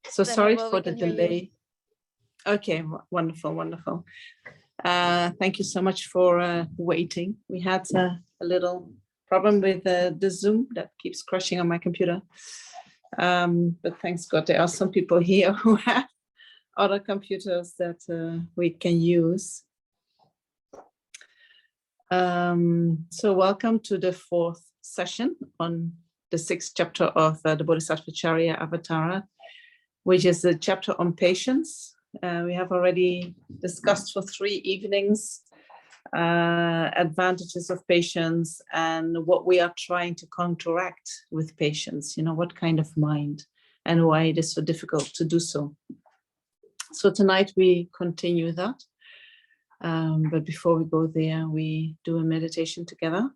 So sorry Venerable, for the delay. Okay, wonderful, wonderful. Thank you so much for waiting. We had a little problem with the Zoom that keeps crashing on my computer. But thanks God, there are some people here who have other computers that we can use. So welcome to the 4th session on the 6th chapter of the Bodhisattva Charya Avatara, which is the chapter on patience. We have already discussed for 3 evenings advantages of patience and what we are trying to counteract with patience, you know, what kind of mind and why it is so difficult to do so. So tonight we continue that. But before we go there, we do a meditation together.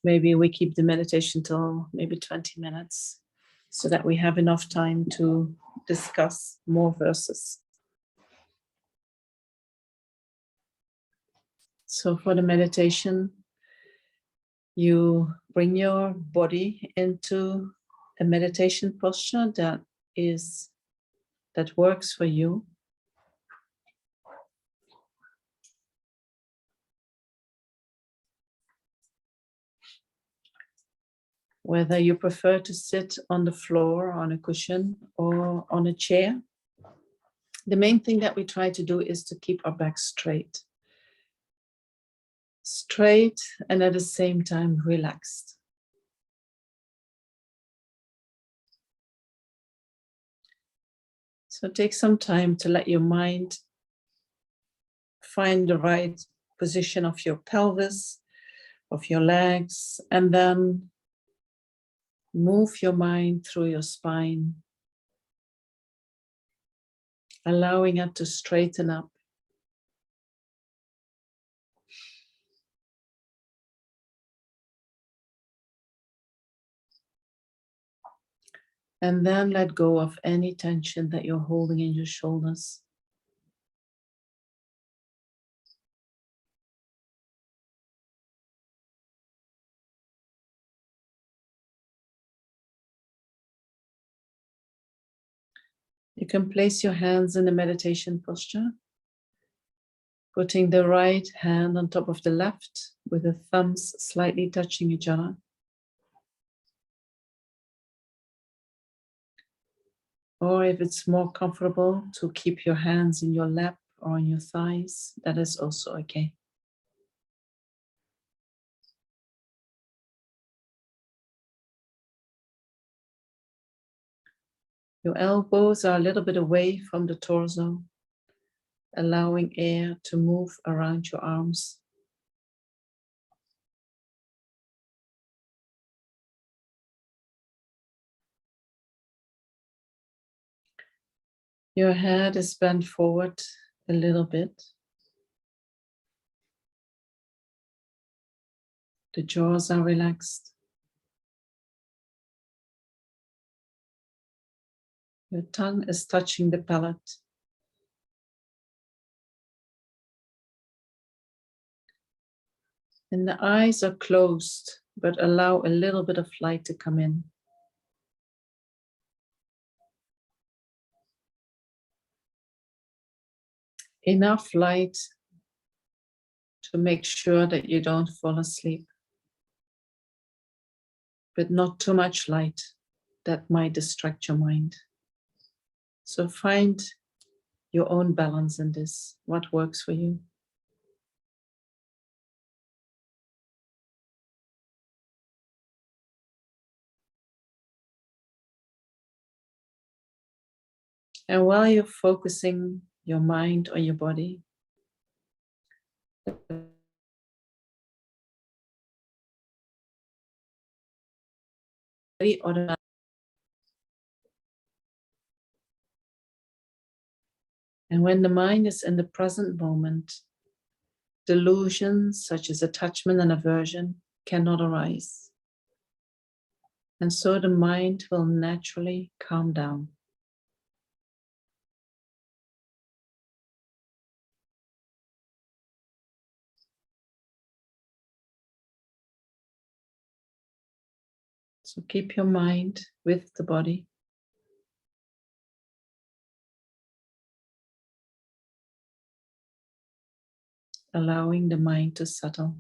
Maybe we keep the meditation till maybe 20 minutes so that we have enough time to discuss more verses. So for the meditation, you bring your body into a meditation posture that works for you. Whether you prefer to sit on the floor, on a cushion, or on a chair. The main thing that we try to do is to keep our back straight. Straight and at the same time relaxed. So take some time to let your mind find the right position of your pelvis, of your legs, and then move your mind through your spine, allowing it to straighten up. And then let go of any tension that you're holding in your shoulders. You can place your hands in the meditation posture, putting the right hand on top of the left with the thumbs slightly touching each other. Or if it's more comfortable to keep your hands in your lap or on your thighs, that is also okay. Your elbows are a little bit away from the torso, allowing air to move around your arms. Your head is bent forward a little bit. The jaws are relaxed. Your tongue is touching the palate. And the eyes are closed, but allow a little bit of light to come in. Enough light to make sure that you don't fall asleep, but not too much light that might distract your mind. So find your own balance in this, what works for you. And while you're focusing your mind on your body, and when the mind is in the present moment, delusions such as attachment and aversion cannot arise. And so the mind will naturally calm down. So keep your mind with the body. Allowing the mind to settle.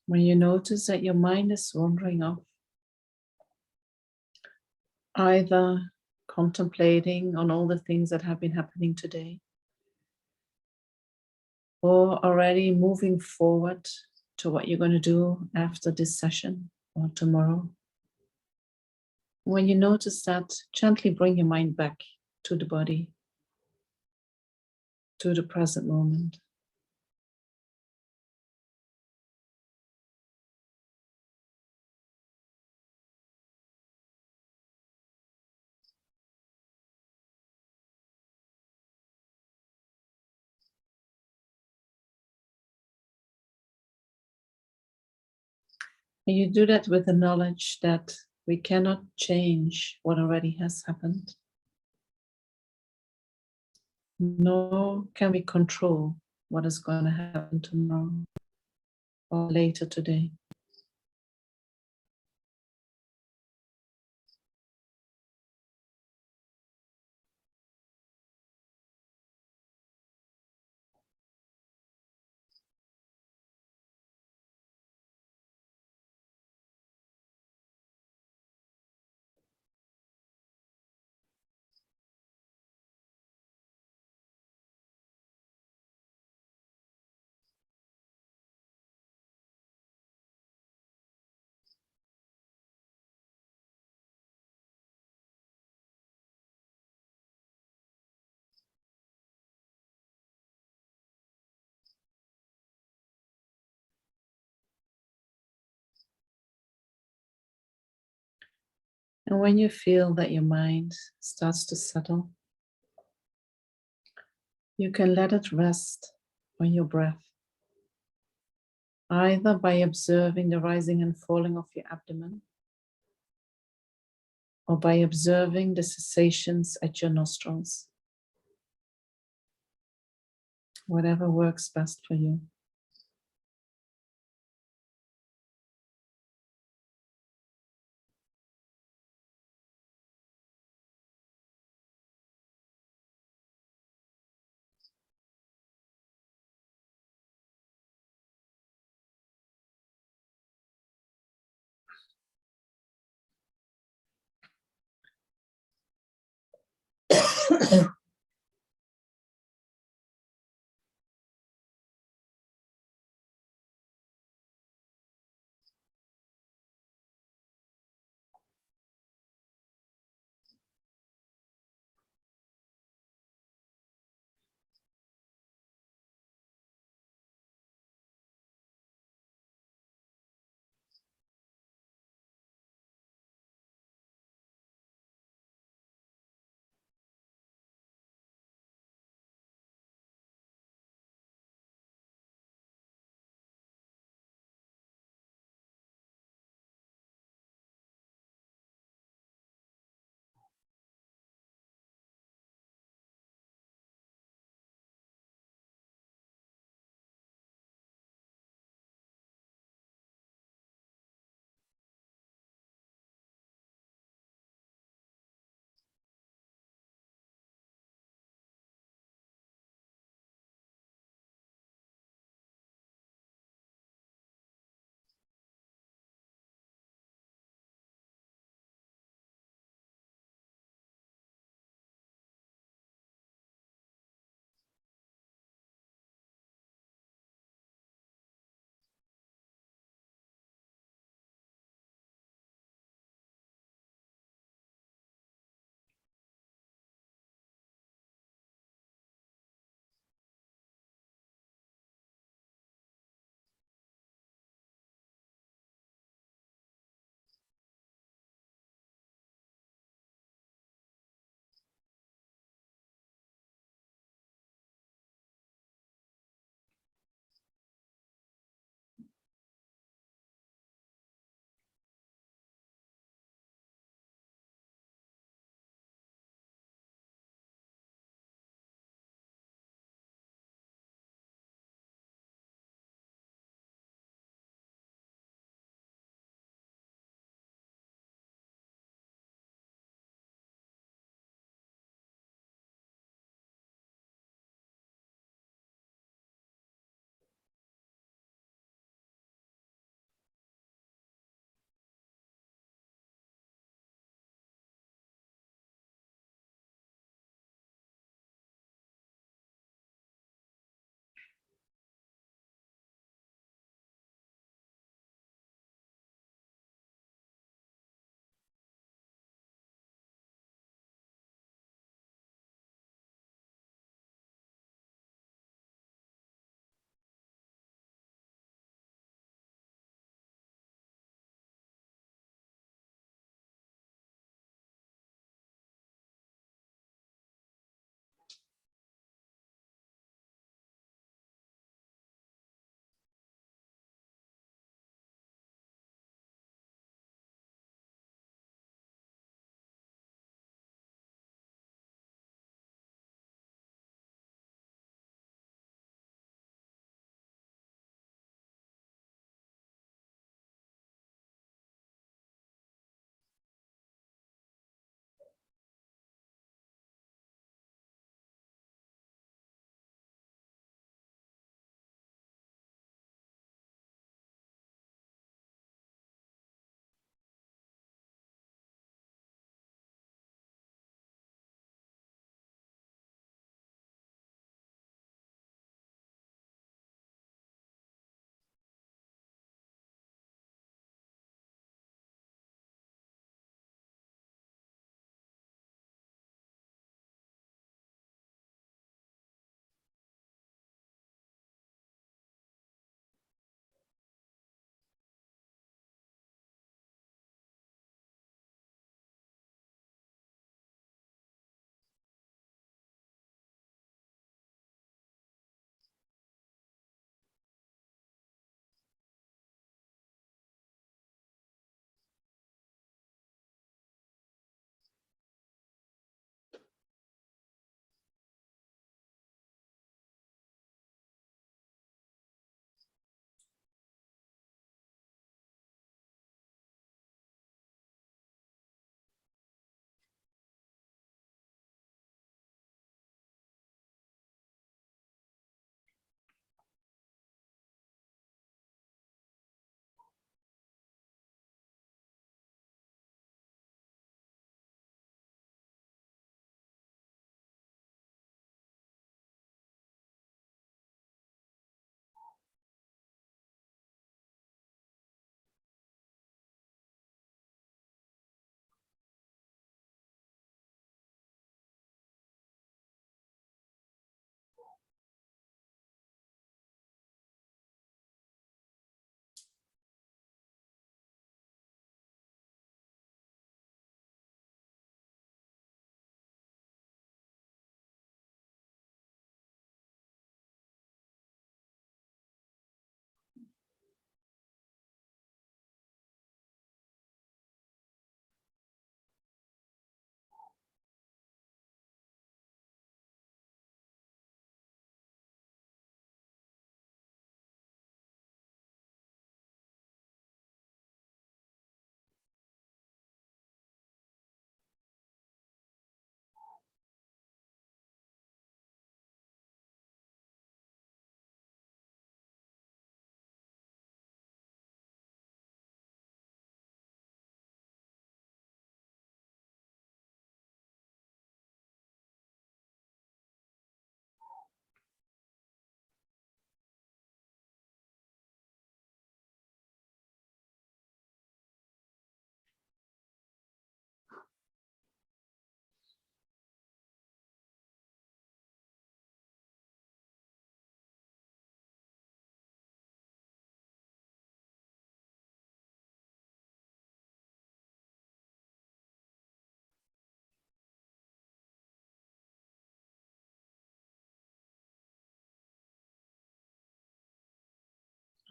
When you notice that your mind is wandering off, either contemplating on all the things that have been happening today, or already moving forward to what you're going to do after this session or tomorrow. When you notice that, gently bring your mind back to the body, to the present moment. And you do that with the knowledge that we cannot change what already has happened. Nor can we control what is going to happen tomorrow or later today. And when you feel that your mind starts to settle, you can let it rest on your breath, either by observing the rising and falling of your abdomen, or by observing the sensations at your nostrils, whatever works best for you.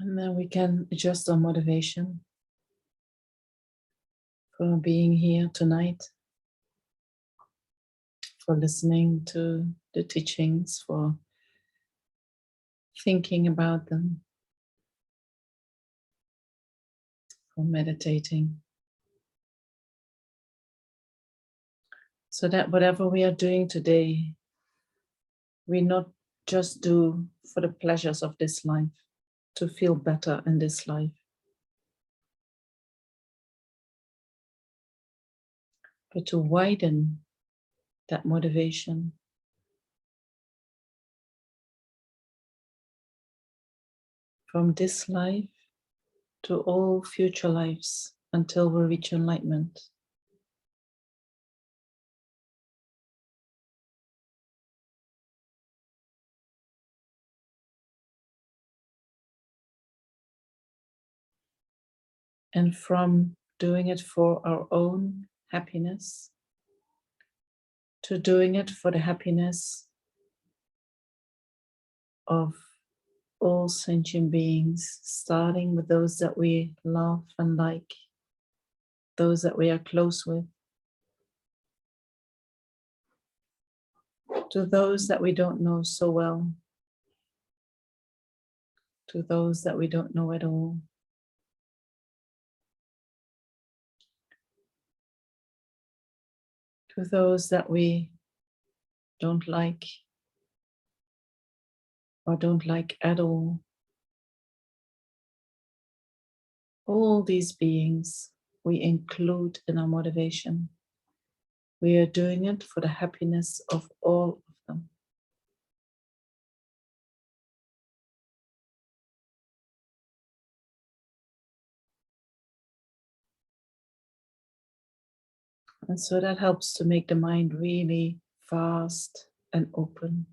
And then we can adjust our motivation for being here tonight, for listening to the teachings, for thinking about them, for meditating. So that whatever we are doing today, we not just do for the pleasures of this life, to feel better in this life, but to widen that motivation from this life to all future lives until we reach enlightenment. And from doing it for our own happiness to doing it for the happiness of all sentient beings, starting with those that we love and like, those that we are close with, to those that we don't know so well, to those that we don't know at all. To those that we don't like or don't like at all. All these beings we include in our motivation. We are doing it for the happiness of all of them. And so that helps to make the mind really vast and open.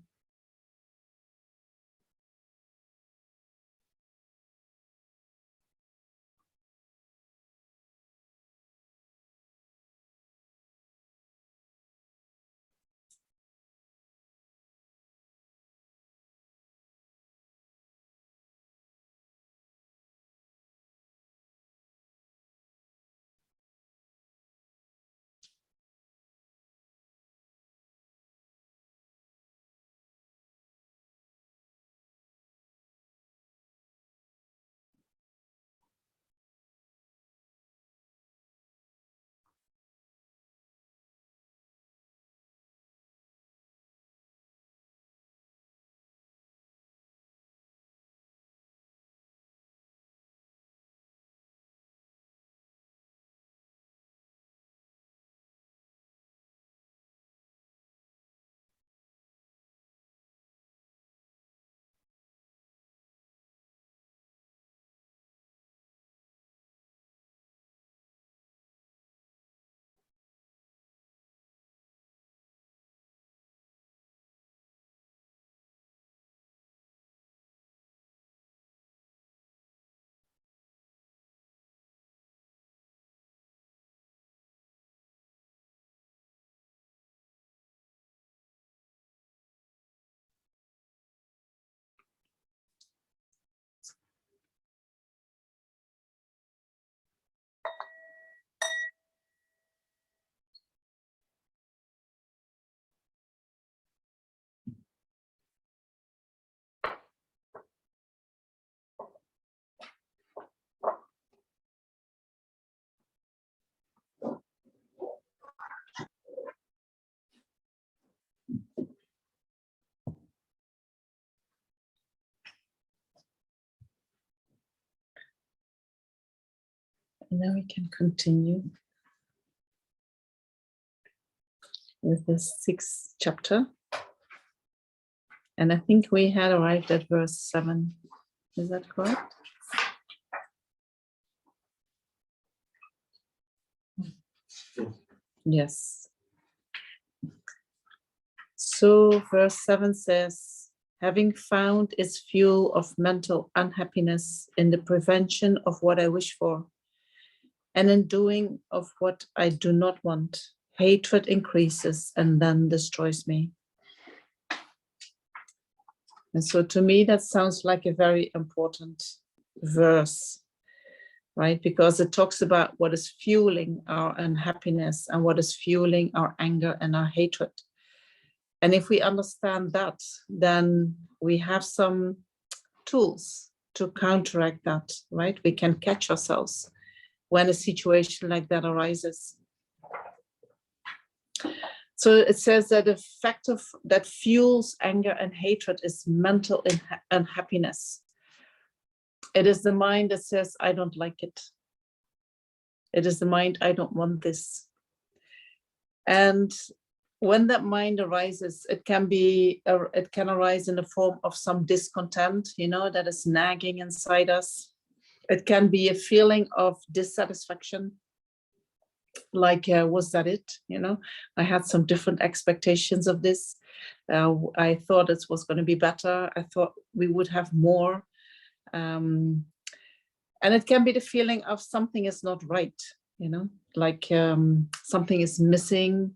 And now we can continue with the 6th chapter. And I think we had arrived at verse 7. Is that correct? Yes. So verse 7 says, having found its fuel of mental unhappiness in the prevention of what I wish for, and in doing of what I do not want, hatred increases and then destroys me. And so to me, that sounds like a very important verse, right? Because it talks about what is fueling our unhappiness and what is fueling our anger and our hatred. And if we understand that, then we have some tools to counteract that, right? We can catch ourselves when a situation like that arises. So it says that the factor that fuels anger and hatred is mental unhappiness. It is the mind that says, I don't like it. It is the mind, I don't want this. And when that mind arises, it can arise in the form of some discontent, that is nagging inside us. It can be a feeling of dissatisfaction. Like, was that it? I had some different expectations of this. I thought it was going to be better. I thought we would have more. And it can be the feeling of something is not right, like something is missing.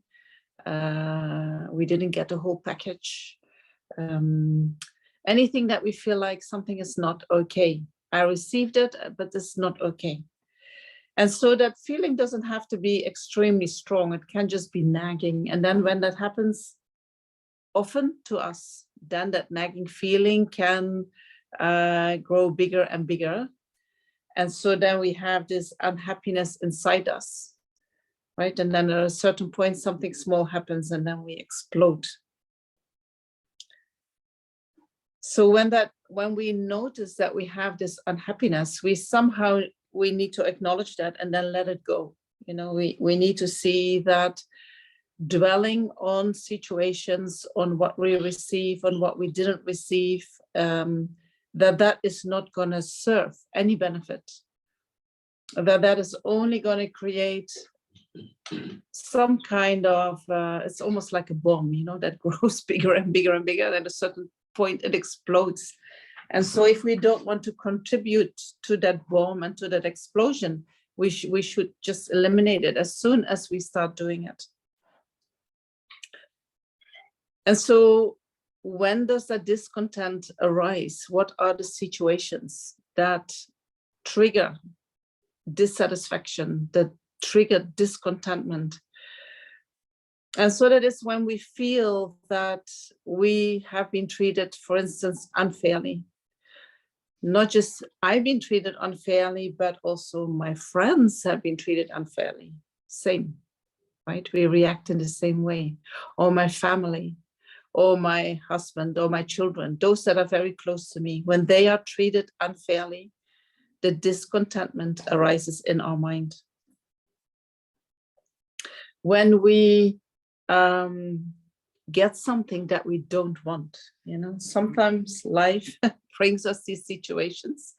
We didn't get the whole package. Anything that we feel like something is not okay. I received it, but it's not okay. And so that feeling doesn't have to be extremely strong. It can just be nagging. And then when that happens often to us, then that nagging feeling can grow bigger and bigger. And so then we have this unhappiness inside us, right? And then at a certain point, something small happens and then we explode. So when we notice that we have this unhappiness, we need to acknowledge that and then let it go. We need to see that dwelling on situations, on what we receive, on what we didn't receive, that is not going to serve any benefit. That is only going to create some kind of, it's almost like a bomb, that grows bigger and bigger and bigger. And at a certain point, it explodes. And so if we don't want to contribute to that bomb and to that explosion, we should just eliminate it as soon as we start doing it. And so when does that discontent arise? What are the situations that trigger dissatisfaction, that trigger discontentment? And so that is when we feel that we have been treated, for instance, unfairly. Not just I've been treated unfairly, but also my friends have been treated unfairly. Same, right? We react in the same way. Or my family, or my husband, or my children, those that are very close to me, when they are treated unfairly, the discontentment arises in our mind. When we get something that we don't want, sometimes life brings us these situations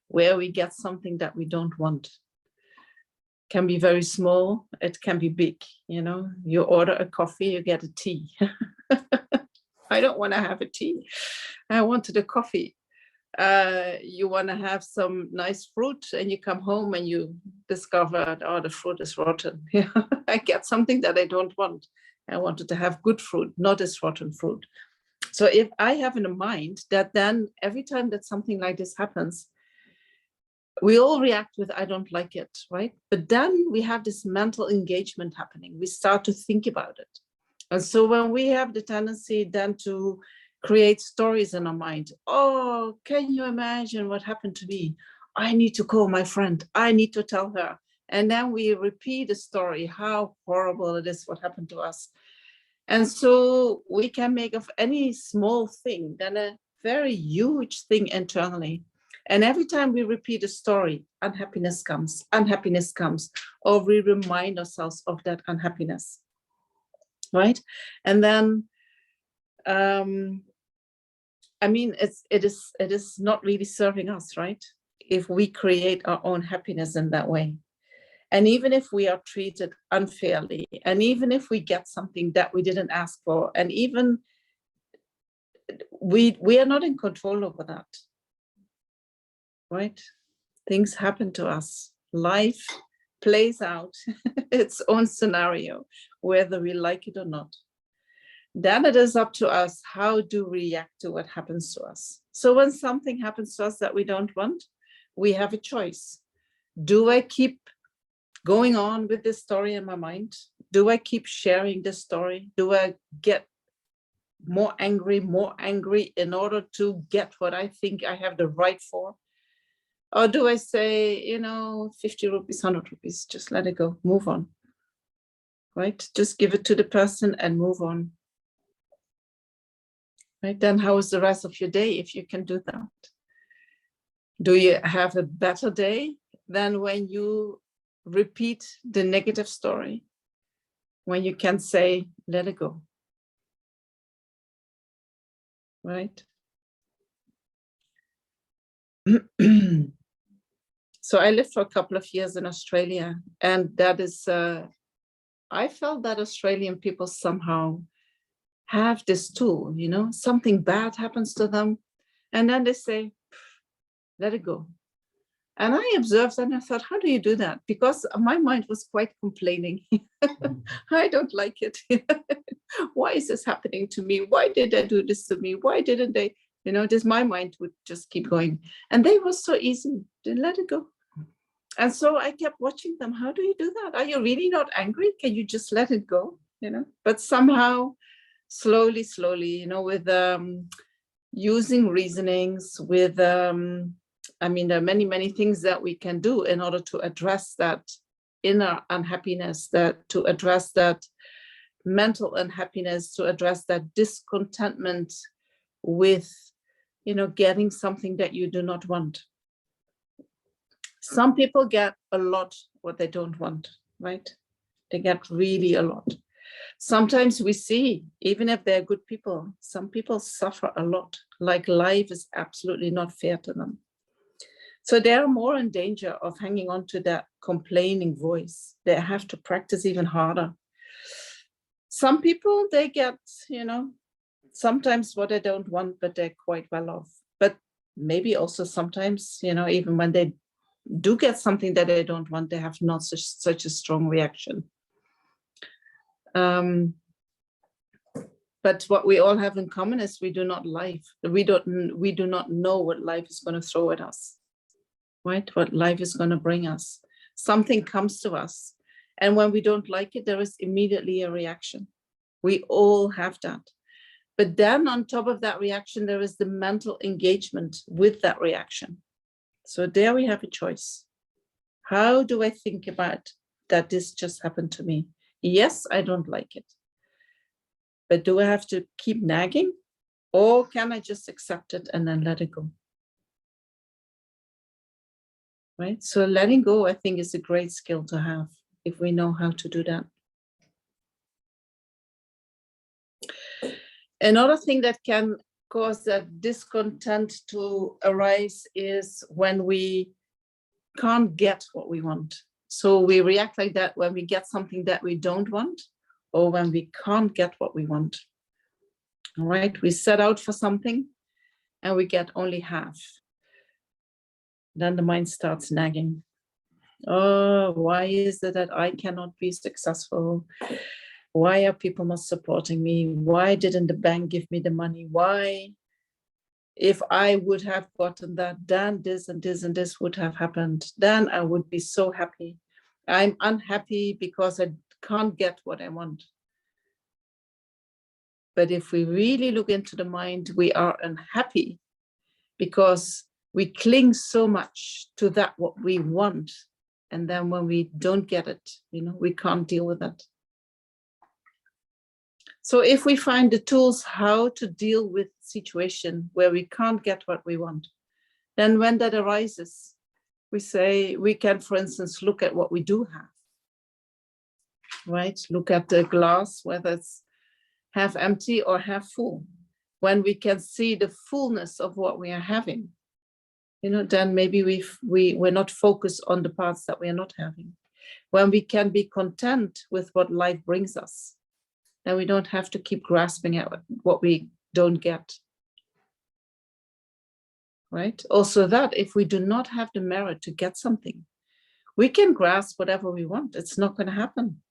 where we get something that we don't want. It can be very small, it can be big. You order a coffee, you get a tea. I don't want to have a tea, I wanted a coffee. You want to have some nice fruit and you come home and you discover, oh, the fruit is rotten. I get something that I don't want. I wanted to have good fruit, not this rotten fruit. So if I have in mind that then every time that something like this happens, we all react with, I don't like it, right? But then we have this mental engagement happening. We start to think about it. And so when we have the tendency then to create stories in our mind, oh, can you imagine what happened to me? I need to call my friend. I need to tell her. And then we repeat the story, how horrible it is what happened to us. And so we can make of any small thing then a very huge thing internally. And every time we repeat a story, unhappiness comes, or we remind ourselves of that unhappiness, right? And then, it is not really serving us, right? If we create our own happiness in that way. And even if we are treated unfairly, and even if we get something that we didn't ask for, and even we are not in control over that, right? Things happen to us. Life plays out its own scenario, whether we like it or not. Then it is up to us, how do we react to what happens to us? So when something happens to us that we don't want, we have a choice. Do I keep going on with this story in my mind? Do I keep sharing this story? Do I get more angry in order to get what I think I have the right for? Or do I say, 50 rupees, 100 rupees, just let it go, move on, right? Just give it to the person and move on, right? Then how is the rest of your day if you can do that? Do you have a better day than when you repeat the negative story, when you can say, let it go, right? So I lived for a couple of years in Australia, and that is, I felt that Australian people somehow have this tool, something bad happens to them, and then they say, let it go. And I observed and I thought, how do you do that? Because my mind was quite complaining. I don't like it. Why is this happening to me? Why did they do this to me? Why didn't they? My mind would just keep going. And they were so easy. They let it go. And so I kept watching them. How do you do that? Are you really not angry? Can you just let it go? But somehow, slowly, with using reasonings, with there are many things that we can do in order to address that inner unhappiness, to address that mental unhappiness, to address that discontentment with, getting something that you do not want. Some people get a lot what they don't want, right? They get really a lot. Sometimes we see, even if they're good people, some people suffer a lot, like life is absolutely not fair to them. So they're more in danger of hanging on to that complaining voice. They have to practice even harder. Some people, they get, sometimes what they don't want, but they're quite well off. But maybe also sometimes, even when they do get something that they don't want, they have not such a strong reaction. But what we all have in common is we do not know what life is going to throw at us. Right? What life is going to bring us. Something comes to us. And when we don't like it, there is immediately a reaction. We all have that. But then on top of that reaction, there is the mental engagement with that reaction. So there we have a choice. How do I think about that this just happened to me? Yes, I don't like it. But do I have to keep nagging? Or can I just accept it and then let it go? Right? So letting go, I think, is a great skill to have if we know how to do that. Another thing that can cause that discontent to arise is when we can't get what we want. So we react like that when we get something that we don't want, or when we can't get what we want. All right? We set out for something and we get only half. Then the mind starts nagging. Oh, why is it that I cannot be successful? Why are people not supporting me? Why didn't the bank give me the money? Why? If I would have gotten that, then this and this and this would have happened. Then I would be so happy. I'm unhappy because I can't get what I want. But if we really look into the mind, we are unhappy because we cling so much to that what we want. And then when we don't get it, we can't deal with it. So if we find the tools how to deal with situation where we can't get what we want, then when that arises, we can, for instance, look at what we do have, right? Look at the glass, whether it's half empty or half full. When we can see the fullness of what we are having, then maybe we're not focused on the parts that we are not having. When we can be content with what life brings us, then we don't have to keep grasping at what we don't get. Right? Also that if we do not have the merit to get something, we can grasp whatever we want. It's not going to happen.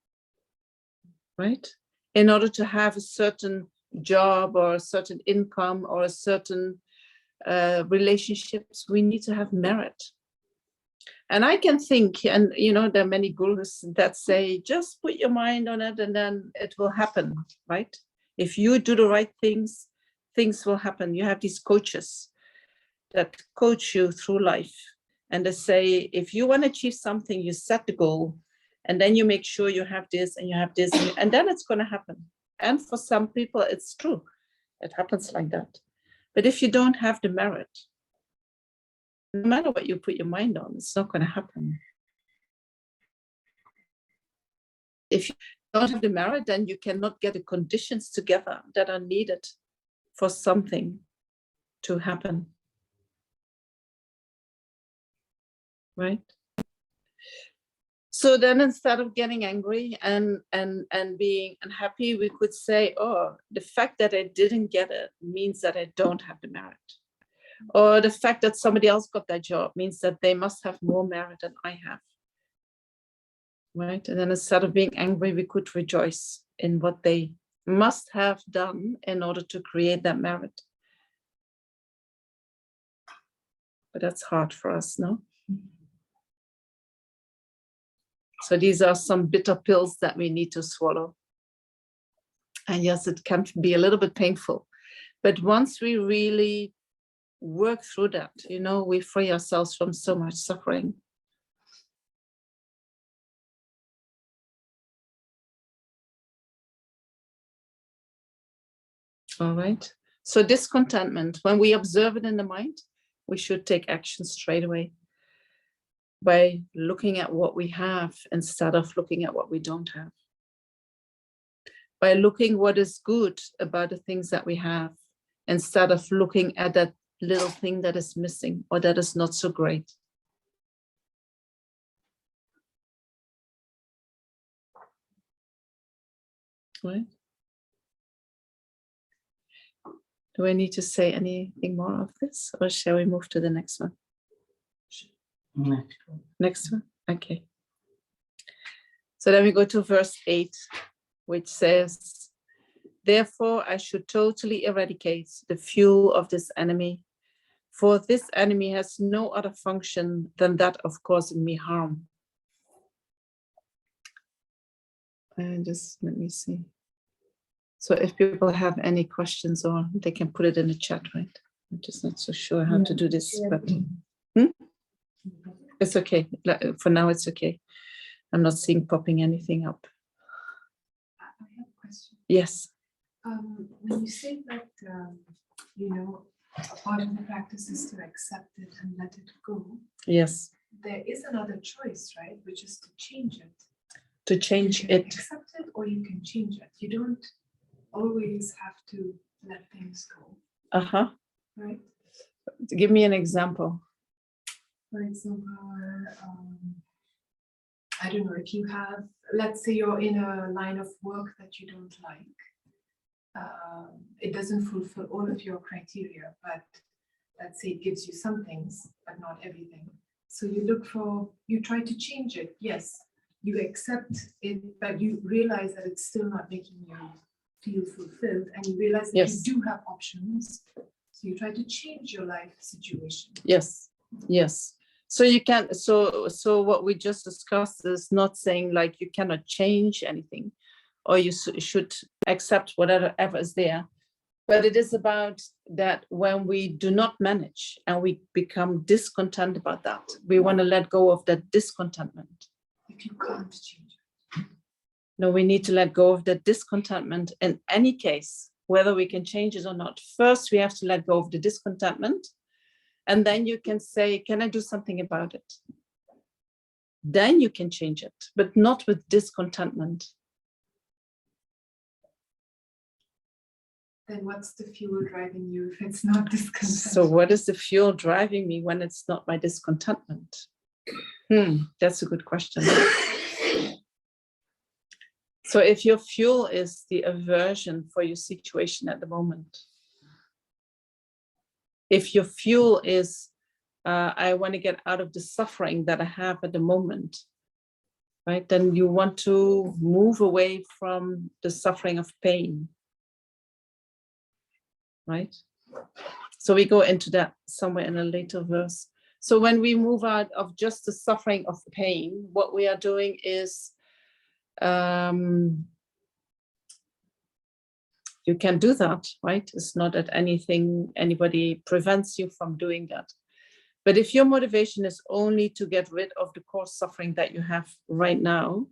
Right? In order to have a certain job or a certain income or a certain relationships, we need to have merit. And I can think, and there are many gurus that say, just put your mind on it and then it will happen, right? If you do the right things, things will happen. You have these coaches that coach you through life. And they say, if you want to achieve something, you set the goal, and then you make sure you have this and you have this, and then it's going to happen. And for some people, it's true. It happens like that. But if you don't have the merit, no matter what you put your mind on, it's not going to happen. If you don't have the merit, then you cannot get the conditions together that are needed for something to happen. Right? So then instead of getting angry and being unhappy, we could say, oh, the fact that I didn't get it means that I don't have the merit. Or the fact that somebody else got that job means that they must have more merit than I have. Right? And then instead of being angry, we could rejoice in what they must have done in order to create that merit. But that's hard for us, no? So these are some bitter pills that we need to swallow. And yes, it can be a little bit painful. But once we really work through that, we free ourselves from so much suffering. All right. So discontentment, when we observe it in the mind, we should take action straight away by looking at what we have instead of looking at what we don't have. By looking what is good about the things that we have instead of looking at that little thing that is missing or that is not so great. Right? Do I need to say anything more of this, or shall we move to the next one? Next one? Okay. So then we go to verse 8, which says, therefore I should totally eradicate the fuel of this enemy, for this enemy has no other function than that of causing me harm. And just let me see. So if people have any questions, or they can put it in the chat, right? I'm just not so sure how to do this, but it's okay. For now, it's okay. I'm not seeing popping anything up. I have a question. Yes. When you say that, a part of the practice is to accept it and let it go. Yes. There is another choice, right? Which is to change it. To change it. Accept it, or you can change it. You don't always have to let things go. Right? Give me an example. For example, I don't know, if you have, let's say you're in a line of work that you don't like. It doesn't fulfill all of your criteria, but let's say it gives you some things, but not everything. So you try to change it. Yes, you accept it, but you realize that it's still not making you feel fulfilled, and you realize that you do have options. So you try to change your life situation. Yes. So you can. So what we just discussed is not saying like you cannot change anything, or you should accept whatever is there. But it is about that when we do not manage and we become discontent about that, we want to let go of that discontentment. If you can't change it. No, we need to let go of that discontentment in any case, whether we can change it or not. First, we have to let go of the discontentment. And then you can say, can I do something about it? Then you can change it, but not with discontentment. Then what's the fuel driving you if it's not discontent? So what is the fuel driving me when it's not my discontentment? That's a good question. So if your fuel is the aversion for your situation at the moment, if your fuel is, I want to get out of the suffering that I have at the moment, right? Then you want to move away from the suffering of pain, right? So we go into that somewhere in a later verse. So when we move out of just the suffering of pain, what we are doing is, you can do that, right? It's not that anybody prevents you from doing that. But if your motivation is only to get rid of the core suffering that you have right now,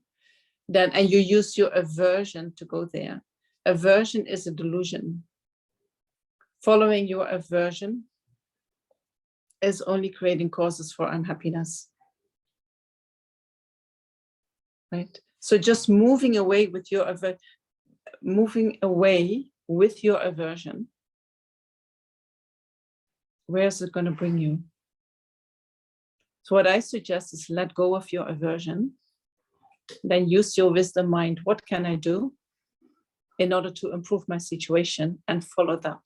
then, and you use your aversion to go there. Aversion is a delusion. Following your aversion is only creating causes for unhappiness. Right? So just moving away with your aversion, where is it going to bring you? So what I suggest is let go of your aversion, then use your wisdom mind. What can I do in order to improve my situation, and follow that?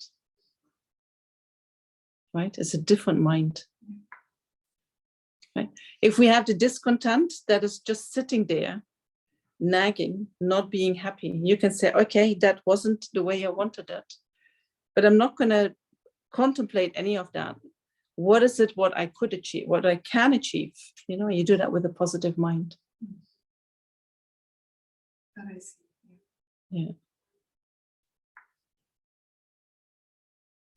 Right? It's a different mind. Right? If we have the discontent that is just sitting there, nagging, not being happy, you can say, okay, that wasn't the way I wanted it, but I'm not going to contemplate any of that. What is it, what I could achieve, what I can achieve? You know, you do that with a positive mind. That I see. Yeah.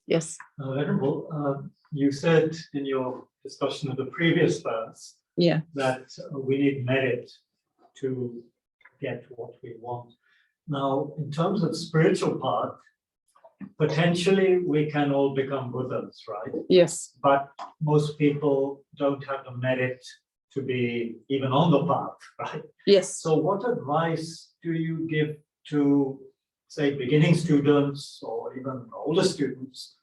Yes. Venerable, you said in your discussion of the previous verse, Yeah. that we need merit to get what we want. Now, in terms of spiritual part, potentially we can all become Buddhas, right? Yes. But most people don't have the merit to be even on the path, right? Yes. So what advice do you give to, say, beginning students or even older students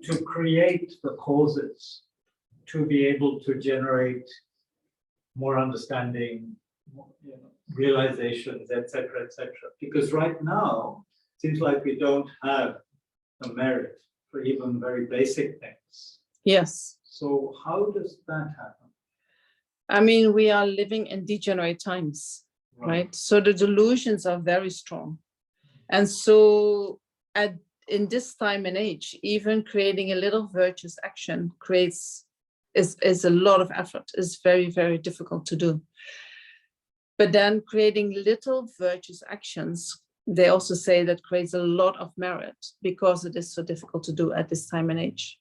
to create the causes to be able to generate more understanding, realizations, etc., etc.? Because right now, it seems like we don't have the merit for even very basic things. Yes. So how does that happen? I mean, we are living in degenerate times, right? So the delusions are very strong. And so in this time and age, even creating a little virtuous action is a lot of effort. It's very, very difficult to do. But then creating little virtuous actions, they also say that creates a lot of merit because it is so difficult to do at this time and age.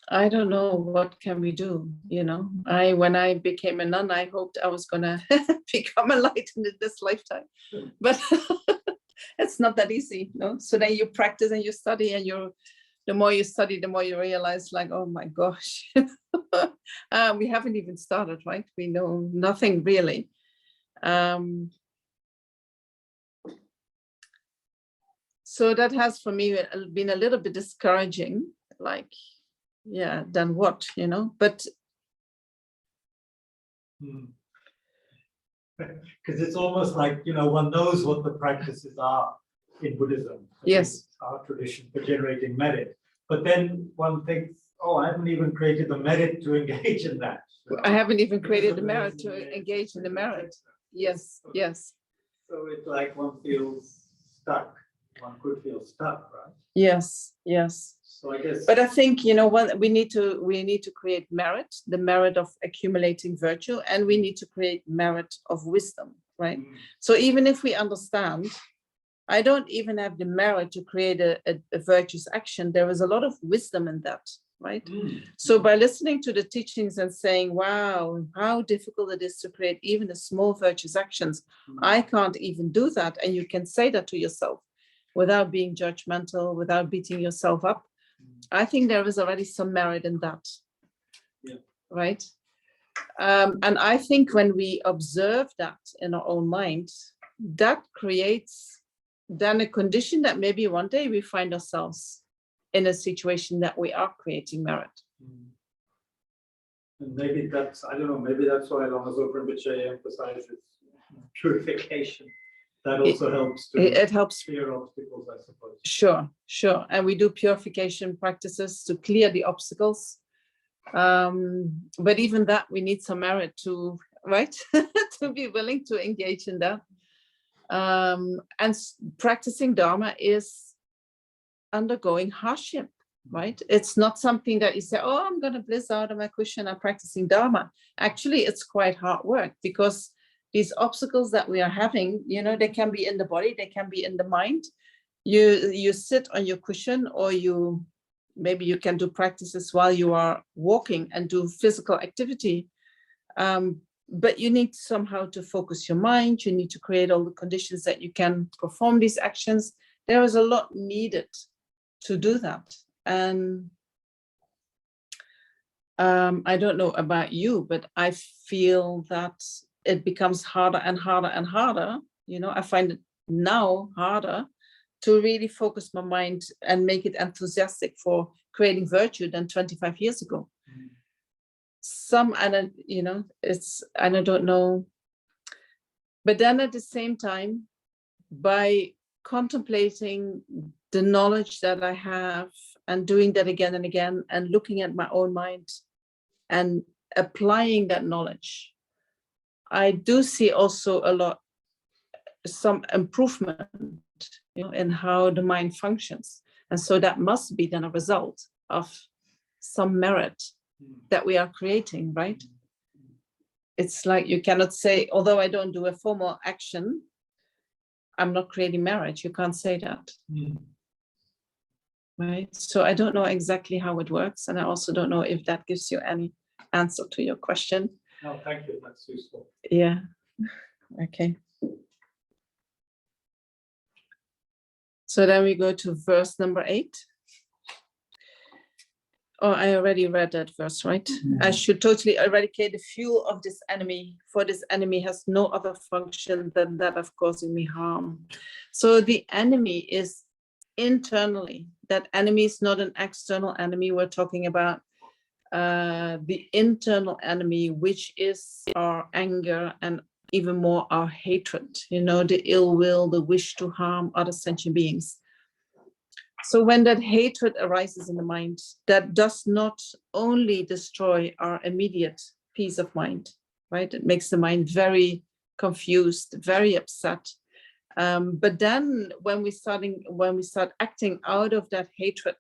I don't know, what can we do? You know, when I became a nun, I hoped I was gonna become enlightened in this lifetime, but it's not that easy, no? So then you practice and you study, and the more you study, the more you realize, like, oh my gosh, we haven't even started, right? We know nothing really. So that has for me been a little bit discouraging, like, yeah, then what, you know? But because it's almost like, one knows what the practices are in Buddhism. Yes. Our tradition for generating merit. But then one thinks, oh, I haven't even created the merit to engage in that. I haven't even created the merit to engage in the merit. Yes, yes. So it's like one feels stuck. One could feel stuck, right? Yes, yes. So I guess. But I think, what we need to create merit, the merit of accumulating virtue, and we need to create merit of wisdom, right? So even if we understand, I don't even have the merit to create a virtuous action, there is a lot of wisdom in that, right? So by listening to the teachings and saying, wow, how difficult it is to create even the small virtuous actions, I can't even do that. And you can say that to yourself without being judgmental, without beating yourself up. I think there is already some merit in that, right? And I think when we observe that in our own mind, that creates then a condition that maybe one day we find ourselves in a situation that we are creating merit. And maybe that's, I don't know, maybe that's why Lama Zopa Rinpoche emphasizes purification. That also helps to it helps clear obstacles, I suppose. Sure. And we do purification practices to clear the obstacles. But even that, we need some merit to, right? to be willing to engage in that. And practicing Dharma is undergoing hardship, right? It's not something that you say, oh, I'm going to bliss out of my cushion, I'm practicing Dharma. Actually, it's quite hard work, because these obstacles that we are having, you know, they can be in the body, they can be in the mind. You sit on your cushion, or maybe you can do practices while you are walking and do physical activity. But you need somehow to focus your mind. You need to create all the conditions that you can perform these actions. There is a lot needed to do that. And I don't know about you, but I feel that it becomes harder and harder and harder. You know, I find it now harder to really focus my mind and make it enthusiastic for creating virtue than 25 years ago. And I don't know. But then at the same time, by contemplating the knowledge that I have and doing that again and again, and looking at my own mind and applying that knowledge, I do see also some improvement, you know, in how the mind functions. And so that must be then a result of some merit that we are creating, right? It's like you cannot say, although I don't do a formal action, I'm not creating merit. You can't say that. Right? So I don't know exactly how it works. And I also don't know if that gives you any answer to your question. No, thank you. That's useful. Yeah. Okay. So then we go to verse number 8. Oh, I already read that verse, right? I should totally eradicate the fuel of this enemy, for this enemy has no other function than that of causing me harm. So the enemy is internally. That enemy is not an external enemy. We're talking about the internal enemy, which is our anger and even more our hatred, you know, the ill will, the wish to harm other sentient beings. So when that hatred arises in the mind, that does not only destroy our immediate peace of mind, right? It makes the mind very confused, very upset. But then when we start acting out of that hatred,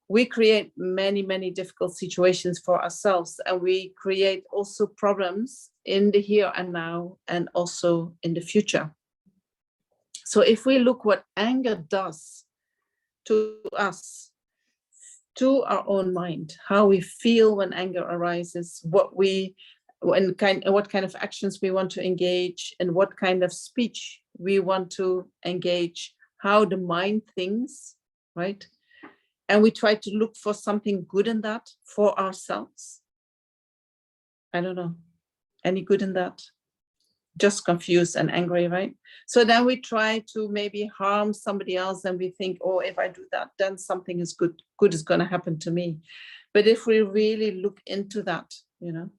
we create many, many difficult situations for ourselves, and we create also problems in the here and now, and also in the future. So if we look what anger does to us, to our own mind, how we feel when anger arises, what kind of actions we want to engage, and what kind of speech we want to engage, how the mind thinks, right? And we try to look for something good in that for ourselves. I don't know, any good in that? Just confused and angry, right? So then we try to maybe harm somebody else, and we think, oh, if I do that, then something is good is going to happen to me. But if we really look into that, you know,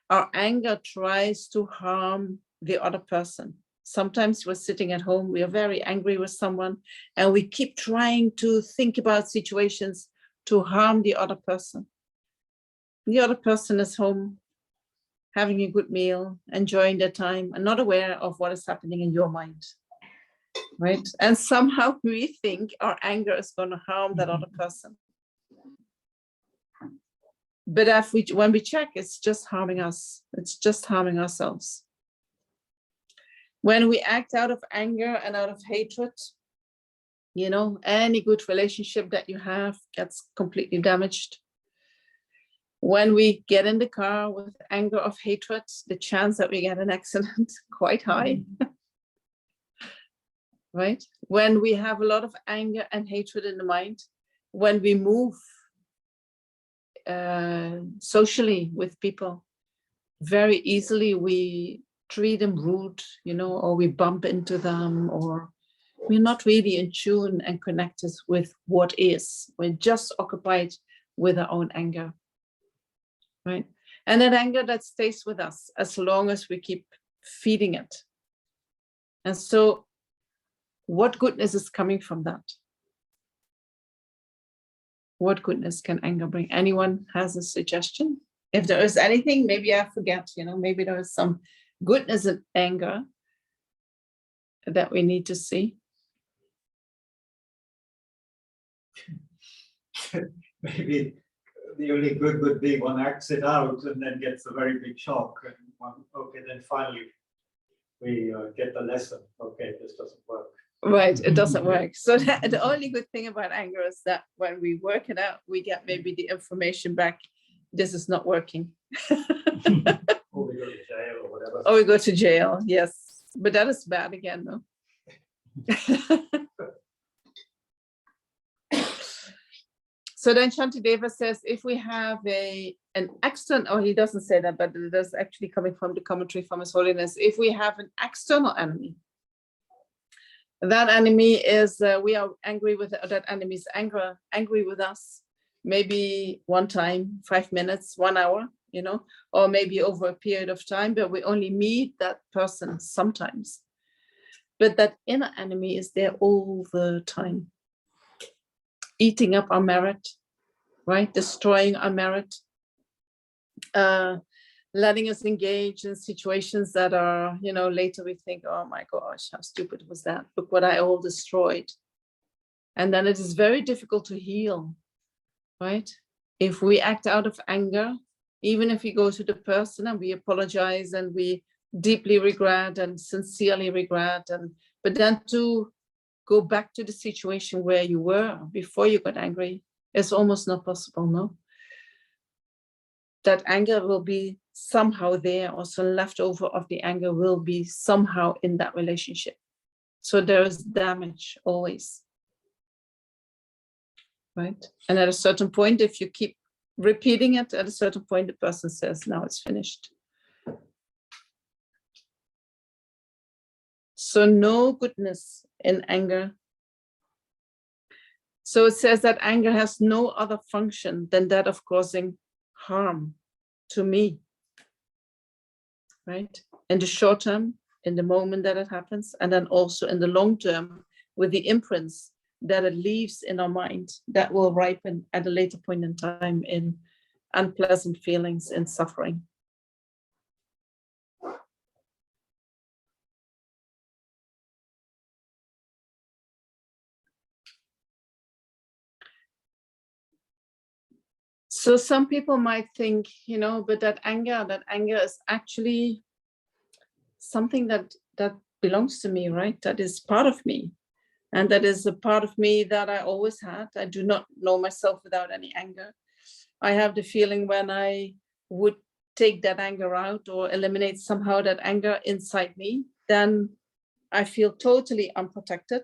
our anger tries to harm the other person. Sometimes we're sitting at home, we are very angry with someone, and we keep trying to think about situations to harm the other person. The other person is home, having a good meal, enjoying their time, and not aware of what is happening in your mind, right? And somehow we think our anger is going to harm that other person. But when we check, it's just harming us. It's just harming ourselves. When we act out of anger and out of hatred, you know, any good relationship that you have gets completely damaged. When we get in the car with anger of hatred, the chance that we get an accident quite high, right? When we have a lot of anger and hatred in the mind, when we move socially with people, very easily we treat them rude, you know, or we bump into them, or we're not really in tune and connected with what is. We're just occupied with our own anger. Right? And that anger that stays with us as long as we keep feeding it. And so what goodness is coming from that? What goodness can anger bring? Anyone has a suggestion? If there is anything, maybe I forget, you know, maybe there is some goodness in anger that we need to see. maybe the only good would be one acts it out and then gets a very big shock. And one, okay, then finally we get the lesson. Okay, this doesn't work. Right, it doesn't work. So the only good thing about anger is that when we work it out, we get maybe the information back. This is not working. Or we go to jail or whatever. Or we go to jail, yes. But that is bad again, no? So then Shantideva says, if we have an external, or he doesn't say that, but that's actually coming from the commentary from His Holiness. If we have an external enemy, that enemy is, we are angry with, that enemy is angry with us, maybe one time, 5 minutes, 1 hour, you know, or maybe over a period of time, but we only meet that person sometimes. But that inner enemy is there all the time, eating up our merit, right? Destroying our merit, letting us engage in situations that are, you know, later we think, oh my gosh, how stupid was that? Look what I all destroyed. And then it is very difficult to heal, right? If we act out of anger, even if we go to the person and we apologize and we deeply regret and sincerely regret, but then to go back to the situation where you were before you got angry, it's almost not possible, no? That anger will be somehow there, or some leftover of the anger will be somehow in that relationship. So there is damage always, right? And at a certain point, if you keep repeating it, at a certain point, the person says, now it's finished. So no goodness in anger. So it says that anger has no other function than that of causing harm to me, right? In the short term, in the moment that it happens, and then also in the long term with the imprints that it leaves in our mind that will ripen at a later point in time in unpleasant feelings and suffering. So some people might think, you know, but that anger is actually something that belongs to me, right? That is part of me. And that is a part of me that I always had. I do not know myself without any anger. I have the feeling when I would take that anger out or eliminate somehow that anger inside me, then I feel totally unprotected.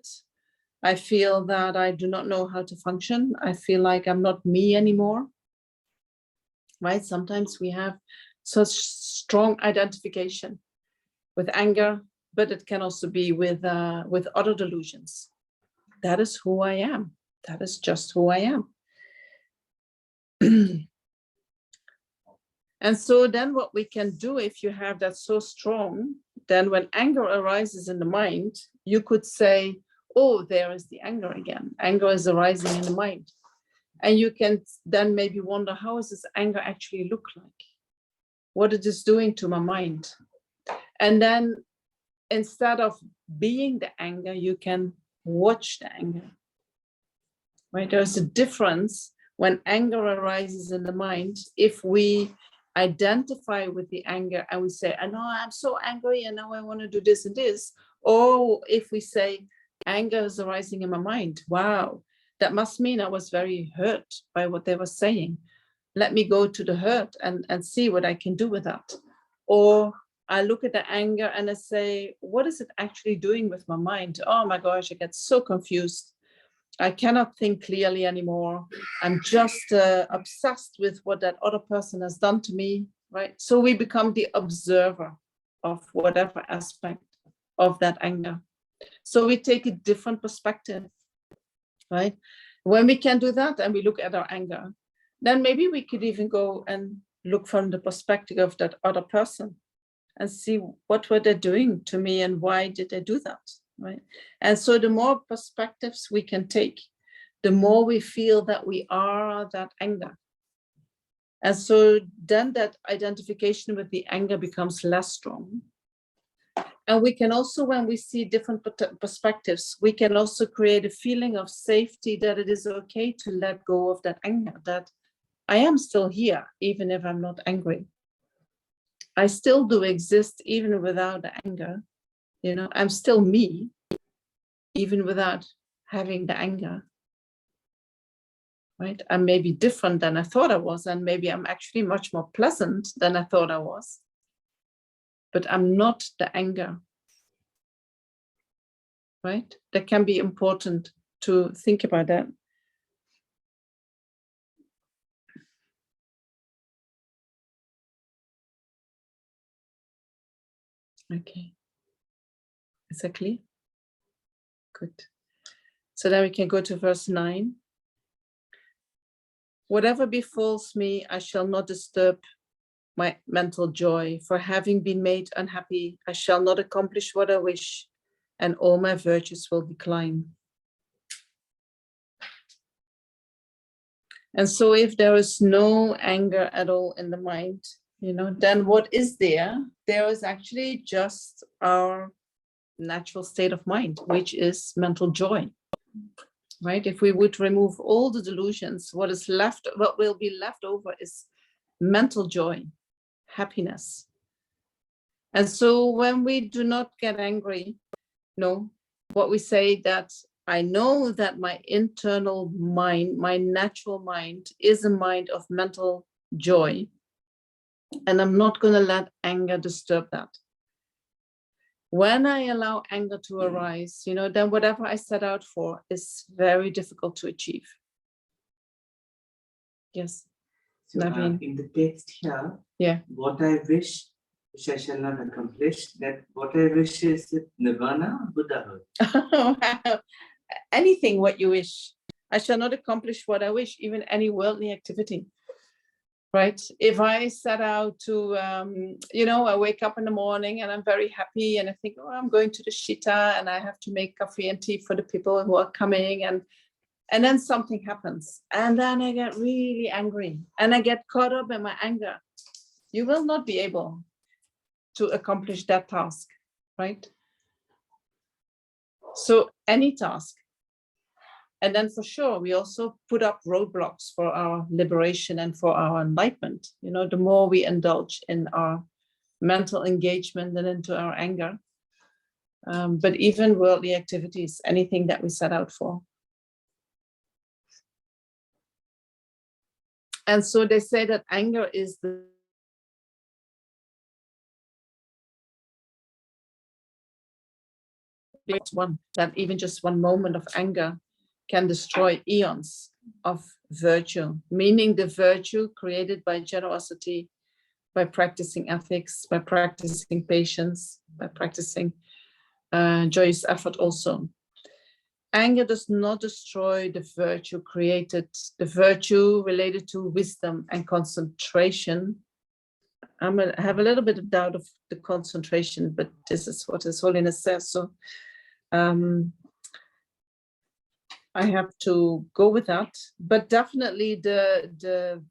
I feel that I do not know how to function. I feel like I'm not me anymore. Right? Sometimes we have such strong identification with anger, but it can also be with other delusions. That is who I am. That is just who I am. And so then what we can do, if you have that so strong, then when anger arises in the mind, you could say, oh, there is the anger again. Anger is arising in the mind. And you can then maybe wonder, how does this anger actually look like? What it is doing to my mind? And then instead of being the anger, you can watch the anger. Right? There's a difference when anger arises in the mind. If we identify with the anger and we say, I know I'm so angry and now I want to do this and this. Or if we say, anger is arising in my mind. Wow. That must mean I was very hurt by what they were saying. Let me go to the hurt and see what I can do with that. Or I look at the anger and I say, what is it actually doing with my mind? Oh my gosh, I get so confused. I cannot think clearly anymore. I'm just obsessed with what that other person has done to me, right? So we become the observer of whatever aspect of that anger. So we take a different perspective. Right? When we can do that and we look at our anger, then maybe we could even go and look from the perspective of that other person and see what were they doing to me and why did they do that, right? And so the more perspectives we can take, the more we feel that we are that anger. And so then that identification with the anger becomes less strong. And we can also, when we see different perspectives, we can also create a feeling of safety, that it is okay to let go of that anger, that I am still here, even if I'm not angry. I still do exist, even without the anger. You know, I'm still me, even without having the anger. Right? I may be different than I thought I was, and maybe I'm actually much more pleasant than I thought I was. But I'm not the anger. Right? That can be important to think about that. Okay. Is that clear? Good. So then we can go to verse 9. Whatever befalls me, I shall not disturb my mental joy. For having been made unhappy, I shall not accomplish what I wish, and all my virtues will decline. And so if there is no anger at all in the mind, you know, then what is there? There is actually just our natural state of mind, which is mental joy, right? If we would remove all the delusions, what will be left over is mental joy, happiness. And so when we do not get angry, no, what we say, that I know that my internal mind, my natural mind, is a mind of mental joy, and I'm not going to let anger disturb that. When I allow anger to arise, you know, then whatever I set out for is very difficult to achieve. Yes. So in the text here, yeah, what I wish, which I shall not accomplish, that what I wish is nirvana, Buddhahood. Anything what you wish. I shall not accomplish what I wish, even any worldly activity. Right? If I set out to, you know, I wake up in the morning and I'm very happy and I think, oh, I'm going to the Chitta and I have to make coffee and tea for the people who are coming, and then something happens and then I get really angry and I get caught up in my anger. You will not be able to accomplish that task, right? So any task. And then for sure, we also put up roadblocks for our liberation and for our enlightenment. You know, the more we indulge in our mental engagement and into our anger, but even worldly activities, anything that we set out for. And so they say that anger is the biggest one, that even just one moment of anger can destroy eons of virtue, meaning the virtue created by generosity, by practicing ethics, by practicing patience, by practicing joyous effort also. Anger does not destroy the virtue created, the virtue related to wisdom and concentration. I have a little bit of doubt of the concentration, but this is what His Holiness says. So I have to go with that. But definitely the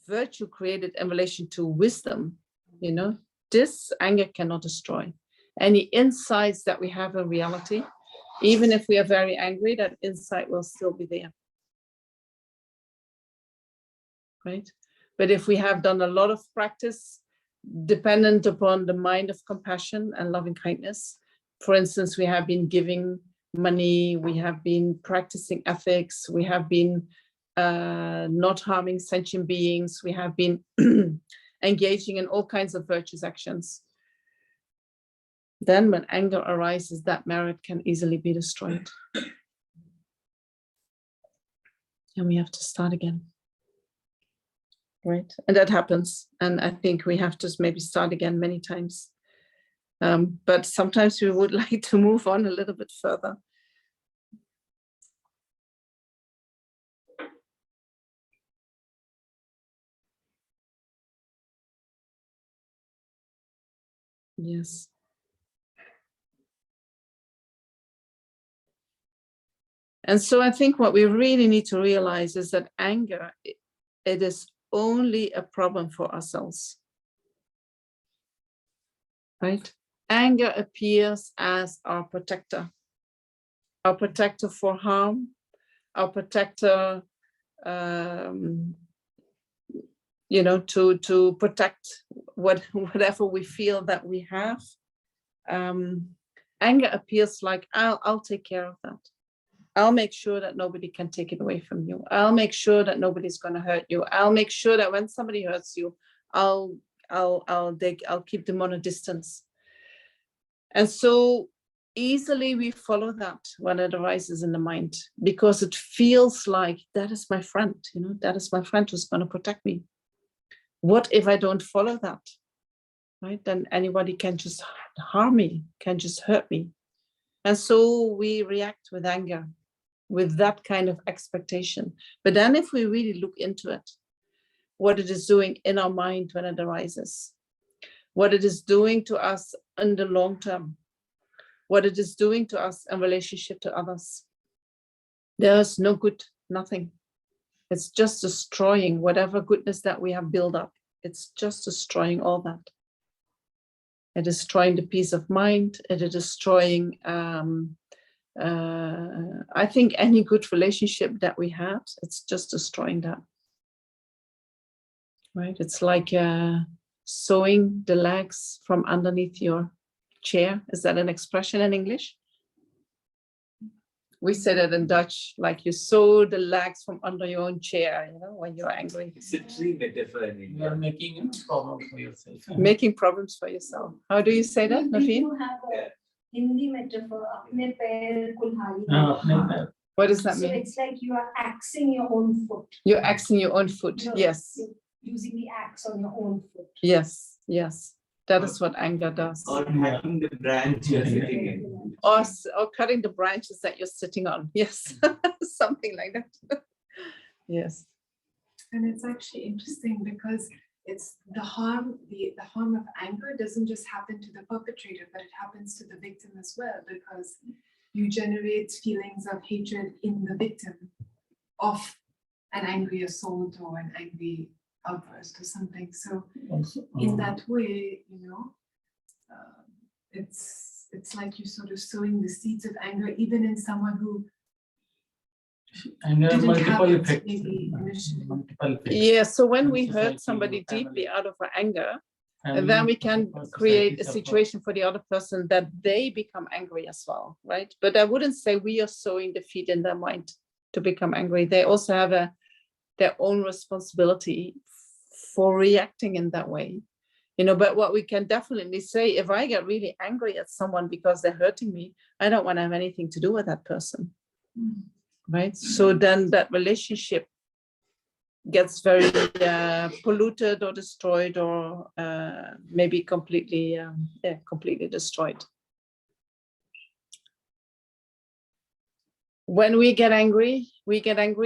virtue created in relation to wisdom, you know, this anger cannot destroy. Any insights that we have in reality, even if we are very angry, that insight will still be there. Right? But if we have done a lot of practice dependent upon the mind of compassion and loving kindness, for instance, we have been giving money, we have been practicing ethics, we have been not harming sentient beings, we have been engaging in all kinds of virtuous actions. Then when anger arises, that merit can easily be destroyed. And we have to start again. Right? And that happens. And I think we have to maybe start again many times. But sometimes we would like to move on a little bit further. Yes. And so I think what we really need to realize is that anger, it is only a problem for ourselves. Right? Anger appears as our protector for harm, our protector, you know, to protect whatever we feel that we have. Anger appears like, I'll take care of that. I'll make sure that nobody can take it away from you. I'll make sure that nobody's going to hurt you. I'll make sure that when somebody hurts you, I'll keep them on a distance. And so easily we follow that when it arises in the mind, because it feels like that is my friend, you know, that is my friend who's going to protect me. What if I don't follow that? Right? Then anybody can just harm me, can just hurt me. And so we react with anger, with that kind of expectation. But then if we really look into it, what it is doing in our mind when it arises, what it is doing to us in the long term, what it is doing to us in relationship to others, there's no good, nothing. It's just destroying whatever goodness that we have built up. It's just destroying all that. It is destroying the peace of mind. It is destroying, I think, any good relationship that we had. It's just destroying that. Right? It's like sewing the legs from underneath your chair. Is that an expression in English? We say that in Dutch, like you sew the legs from under your own chair, you know, when you're angry. It's a tree metaphor in You India. are making a problem for yourself. Making problems for yourself. How do you say that, Naveen? You have a Hindi metaphor, apne pair kulhari. What does that So mean? it's like you are axing your own foot. You're axing your own foot. You're Yes. Using the axe on your own foot. Yes. Yes. That is what anger does. Or hacking the branch you're sitting in. Or cutting the branches that you're sitting on. Yes. Something like that. Yes. And it's actually interesting because it's the harm of anger doesn't just happen to the perpetrator, but it happens to the victim as well, because you generate feelings of hatred in the victim of an angry assault or an angry outburst or something. So in that way, you know, it's like you're sort of sowing the seeds of anger even in someone who And there are didn't have multiple it effects. maybe initially. Multiple effects. Yeah. So when we Society, hurt somebody family. deeply out of our anger, Family, and then we can society create a suffer. situation for the other person that they become angry as well, right? But I wouldn't say we are sowing the seed in their mind to become angry. They also have their own responsibility for reacting in that way, you know. But what we can definitely say, if I get really angry at someone because they're hurting me, I don't want to have anything to do with that person, right? So then that relationship gets very polluted or destroyed, or maybe completely destroyed. When we get angry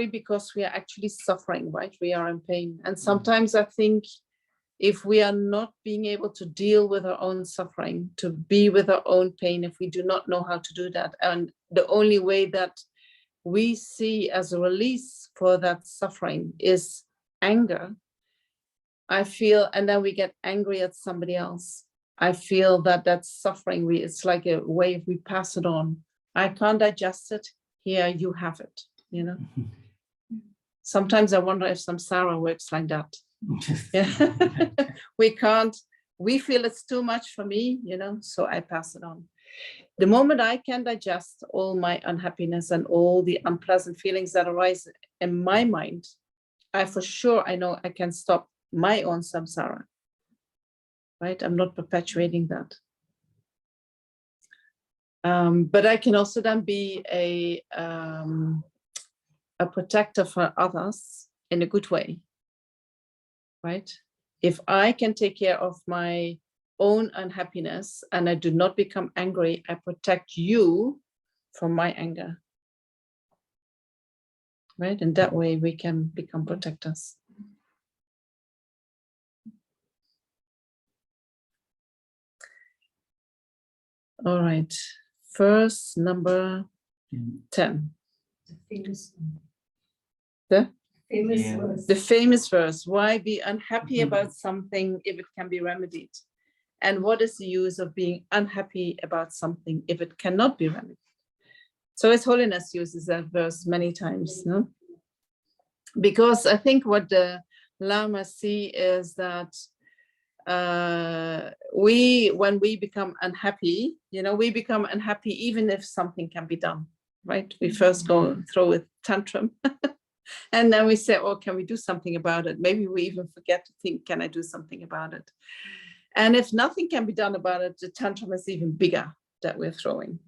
because we are actually suffering, right? We are in pain. And sometimes I think if we are not being able to deal with our own suffering, to be with our own pain, if we do not know how to do that, and the only way that we see as a release for that suffering is anger, I feel, and then we get angry at somebody else, I feel that suffering, it's like a wave, we pass it on. I can't digest it. Here you have it, you know. Sometimes I wonder if samsara works like that. Yeah. we feel it's too much for me, you know, so I pass it on. The moment I can digest all my unhappiness and all the unpleasant feelings that arise in my mind, I know I can stop my own samsara, right? I'm not perpetuating that. But I can also then be a protector for others in a good way, right? If I can take care of my own unhappiness and I do not become angry, I protect you from my anger, right? And that way we can become protectors. All right, verse number 10. The famous verse. Why be unhappy about something if it can be remedied? And what is the use of being unhappy about something if it cannot be remedied? So His Holiness uses that verse many times, no? Because I think what the Lamas see is that when we become unhappy, we become unhappy even if something can be done, right? We first go throw a tantrum and then we say, oh, can we do something about it? Maybe we even forget to think, can I do something about it? And if nothing can be done about it, the tantrum is even bigger that we're throwing.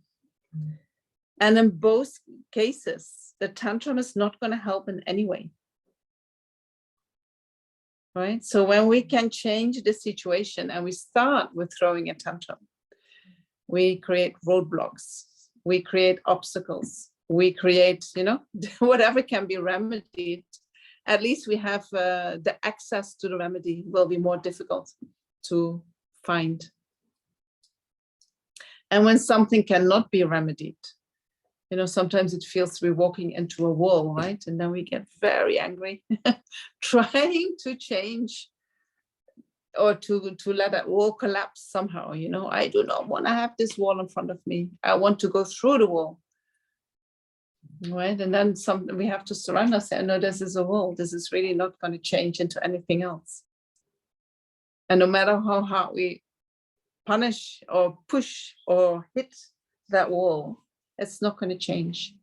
And in both cases, the tantrum is not going to help in any way. Right? So when we can change the situation and we start with throwing a tantrum, we create roadblocks, we create obstacles, we create, whatever can be remedied. At least we have the access to the remedy will be more difficult to find. And when something cannot be remedied, sometimes it feels we're walking into a wall, right? And then we get very angry, trying to change or to let that wall collapse somehow. I do not want to have this wall in front of me. I want to go through the wall, right? And then we have to surrender, say, no, this is a wall. This is really not going to change into anything else. And no matter how hard we punish or push or hit that wall, it's not going to change,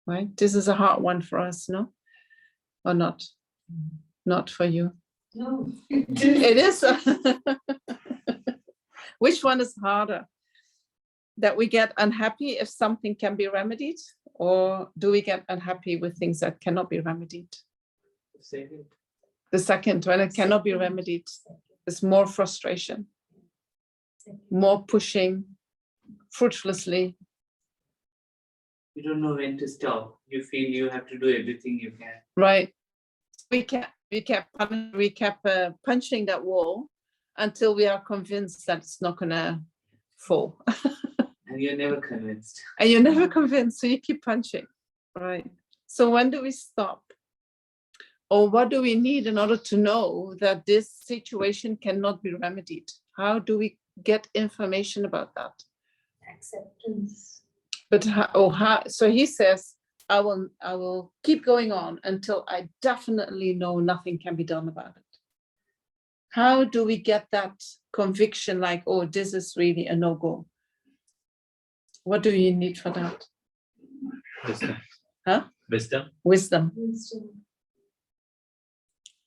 right? This is a hard one for us, no? Or not? Not for you? No. It is. Which one is harder? That we get unhappy if something can be remedied, or do we get unhappy with things that cannot be remedied? The second, when it cannot be remedied, is more frustration, more pushing, fruitlessly. You don't know when to stop. You feel you have to do everything you can. Right. We kept punching that wall until we are convinced that it's not going to fall. And you're never convinced. And you're never convinced, so you keep punching. Right. So when do we stop? Or what do we need in order to know that this situation cannot be remedied? How do we get information about that? Acceptance. But so he says, I will keep going on until I definitely know nothing can be done about it. How do we get that conviction like, oh, this is really a no-go? What do you need for that? Wisdom. Huh? Wisdom. Wisdom.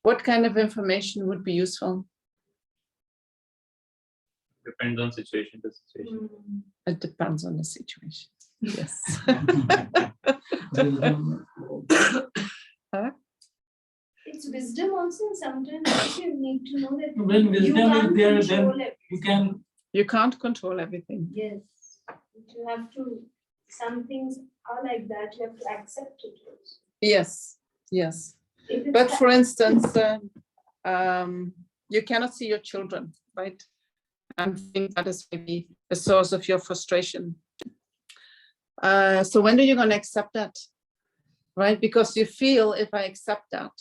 What kind of information would be useful? Depends on situation to situation. It depends on the situation. Yes. Huh? It's wisdom also, and sometimes you need to know that When you wisdom can't is there, control then it. you can. You can't control everything. Yes. You have to, some things are like that, you have to accept it also. Yes, yes. If it's But for instance, you cannot see your children, right? And I think that is maybe the source of your frustration. So when are you going to accept that? Right? Because you feel if I accept that,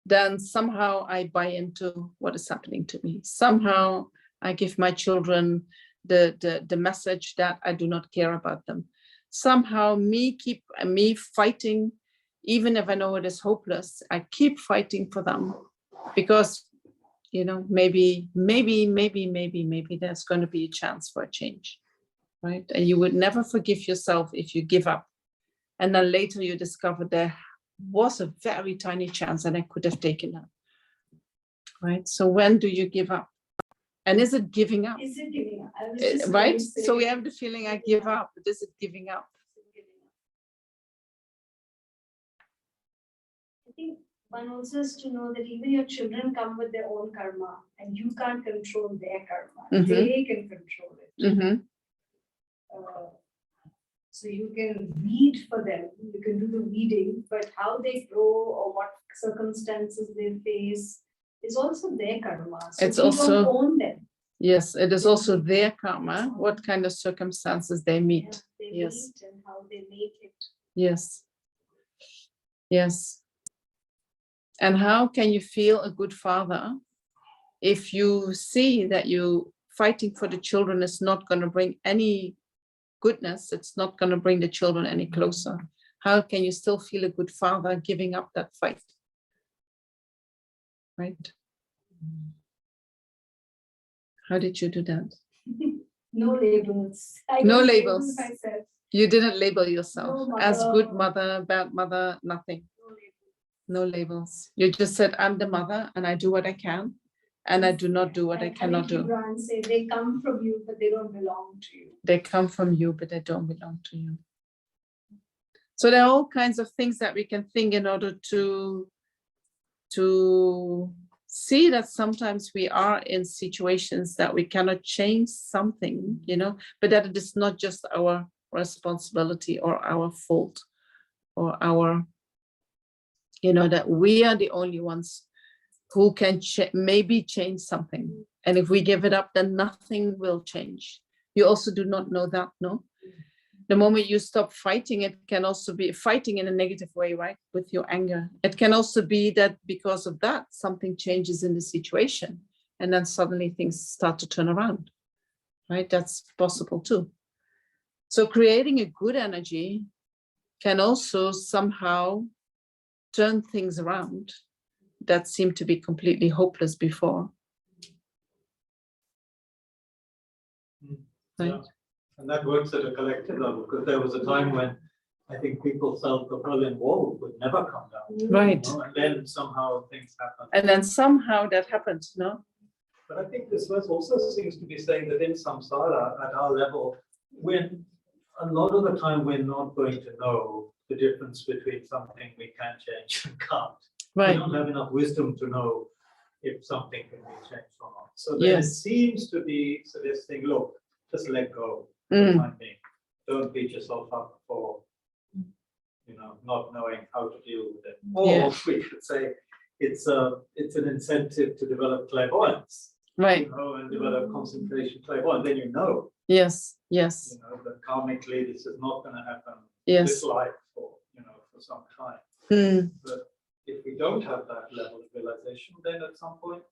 then somehow I buy into what is happening to me. Somehow I give my children the message that I do not care about them. Somehow me fighting, even if I know it is hopeless, I keep fighting for them because, maybe there's going to be a chance for a change, right? And you would never forgive yourself if you give up. And then later you discover there was a very tiny chance and I could have taken that, right? So when do you give up? And is it giving up? Is it giving up? I was just Right? going to say, So we have the feeling I give up, but is it giving up? I think one also has to know that even your children come with their own karma and you can't control their karma. Mhm. They can control it. Mm-hmm. So you can weed for them, you can do the weeding, but how they grow or what circumstances they face is also their karma. So It's we also- don't own them. Yes, it is also their karma, what kind of circumstances they meet. Yeah, they Yes. meet and how they make it. Yes. Yes. And how can you feel a good father If you see that you fighting for the children is not going to bring any goodness, it's not going to bring the children any closer, how can you still feel a good father giving up that fight? Right? How did you do that? No labels. I No don't label labels. myself. You didn't label yourself No as mother. good mother, bad mother, nothing. No labels. No labels. You just said, I'm the mother and I do what I can, and I do not do what I cannot do. Gibran say they come from you, but they don't belong to you. They come from you, but they don't belong to you. So there are all kinds of things that we can think in order to see that sometimes we are in situations that we cannot change something, you know, but that it is not just our responsibility or our fault or our, you know, that we are the only ones who can maybe change something. And if we give it up, then nothing will change. You also do not know that, no? The moment you stop fighting, it can also be fighting in a negative way, right? With your anger. It can also be that because of that, something changes in the situation. And then suddenly things start to turn around, right? That's possible too. So creating a good energy can also somehow turn things around that seemed to be completely hopeless before. Right? Yeah. And that works at a collective level, because there was a time when I think people felt the Berlin Wall would never come down. Right. You know, and then somehow things happened. And then somehow that happened, no? But I think this verse also seems to be saying that in samsara, at our level, when a lot of the time we're not going to know the difference between something we can change and can't. Right. We don't have enough wisdom to know if something can be changed or not. So then Yes. it seems to be suggesting, look, just let go for the time being. Don't beat yourself up for, you know, not knowing how to deal with it. Or Yeah. we could say it's an incentive to develop clairvoyance, Right. you know, and develop concentration clairvoyance. Then you know, Yes. Yes. you know, that karmically this is not going to happen Yes. this life for, you know, for some time. Mm. But if we don't have that level of realization, then at some point,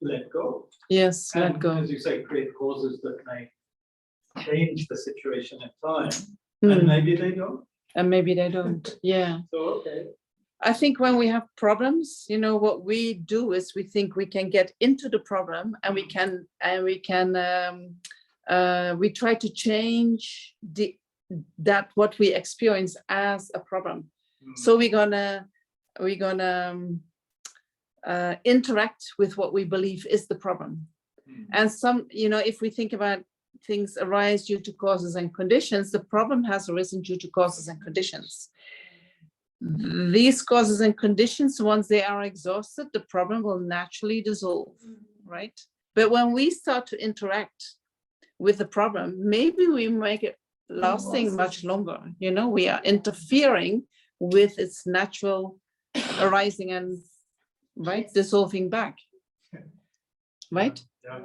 let go. Yes. Let And go. as you say, create causes that may change the situation in time, Mm. and maybe they don't. And maybe they don't. Yeah. So, okay. I think when we have problems, you know, what we do is we think we can get into the problem and we try to change that what we experience as a problem. So we're gonna interact with what we believe is the problem. And some, you know, if we think about things arise due to causes and conditions, the problem has arisen due to causes and conditions. These causes and conditions, once they are exhausted, the problem will naturally dissolve, right? But when we start to interact with the problem, maybe we make it lasting much longer. You know, we are interfering with its natural arising and dissolving back, right? Yeah.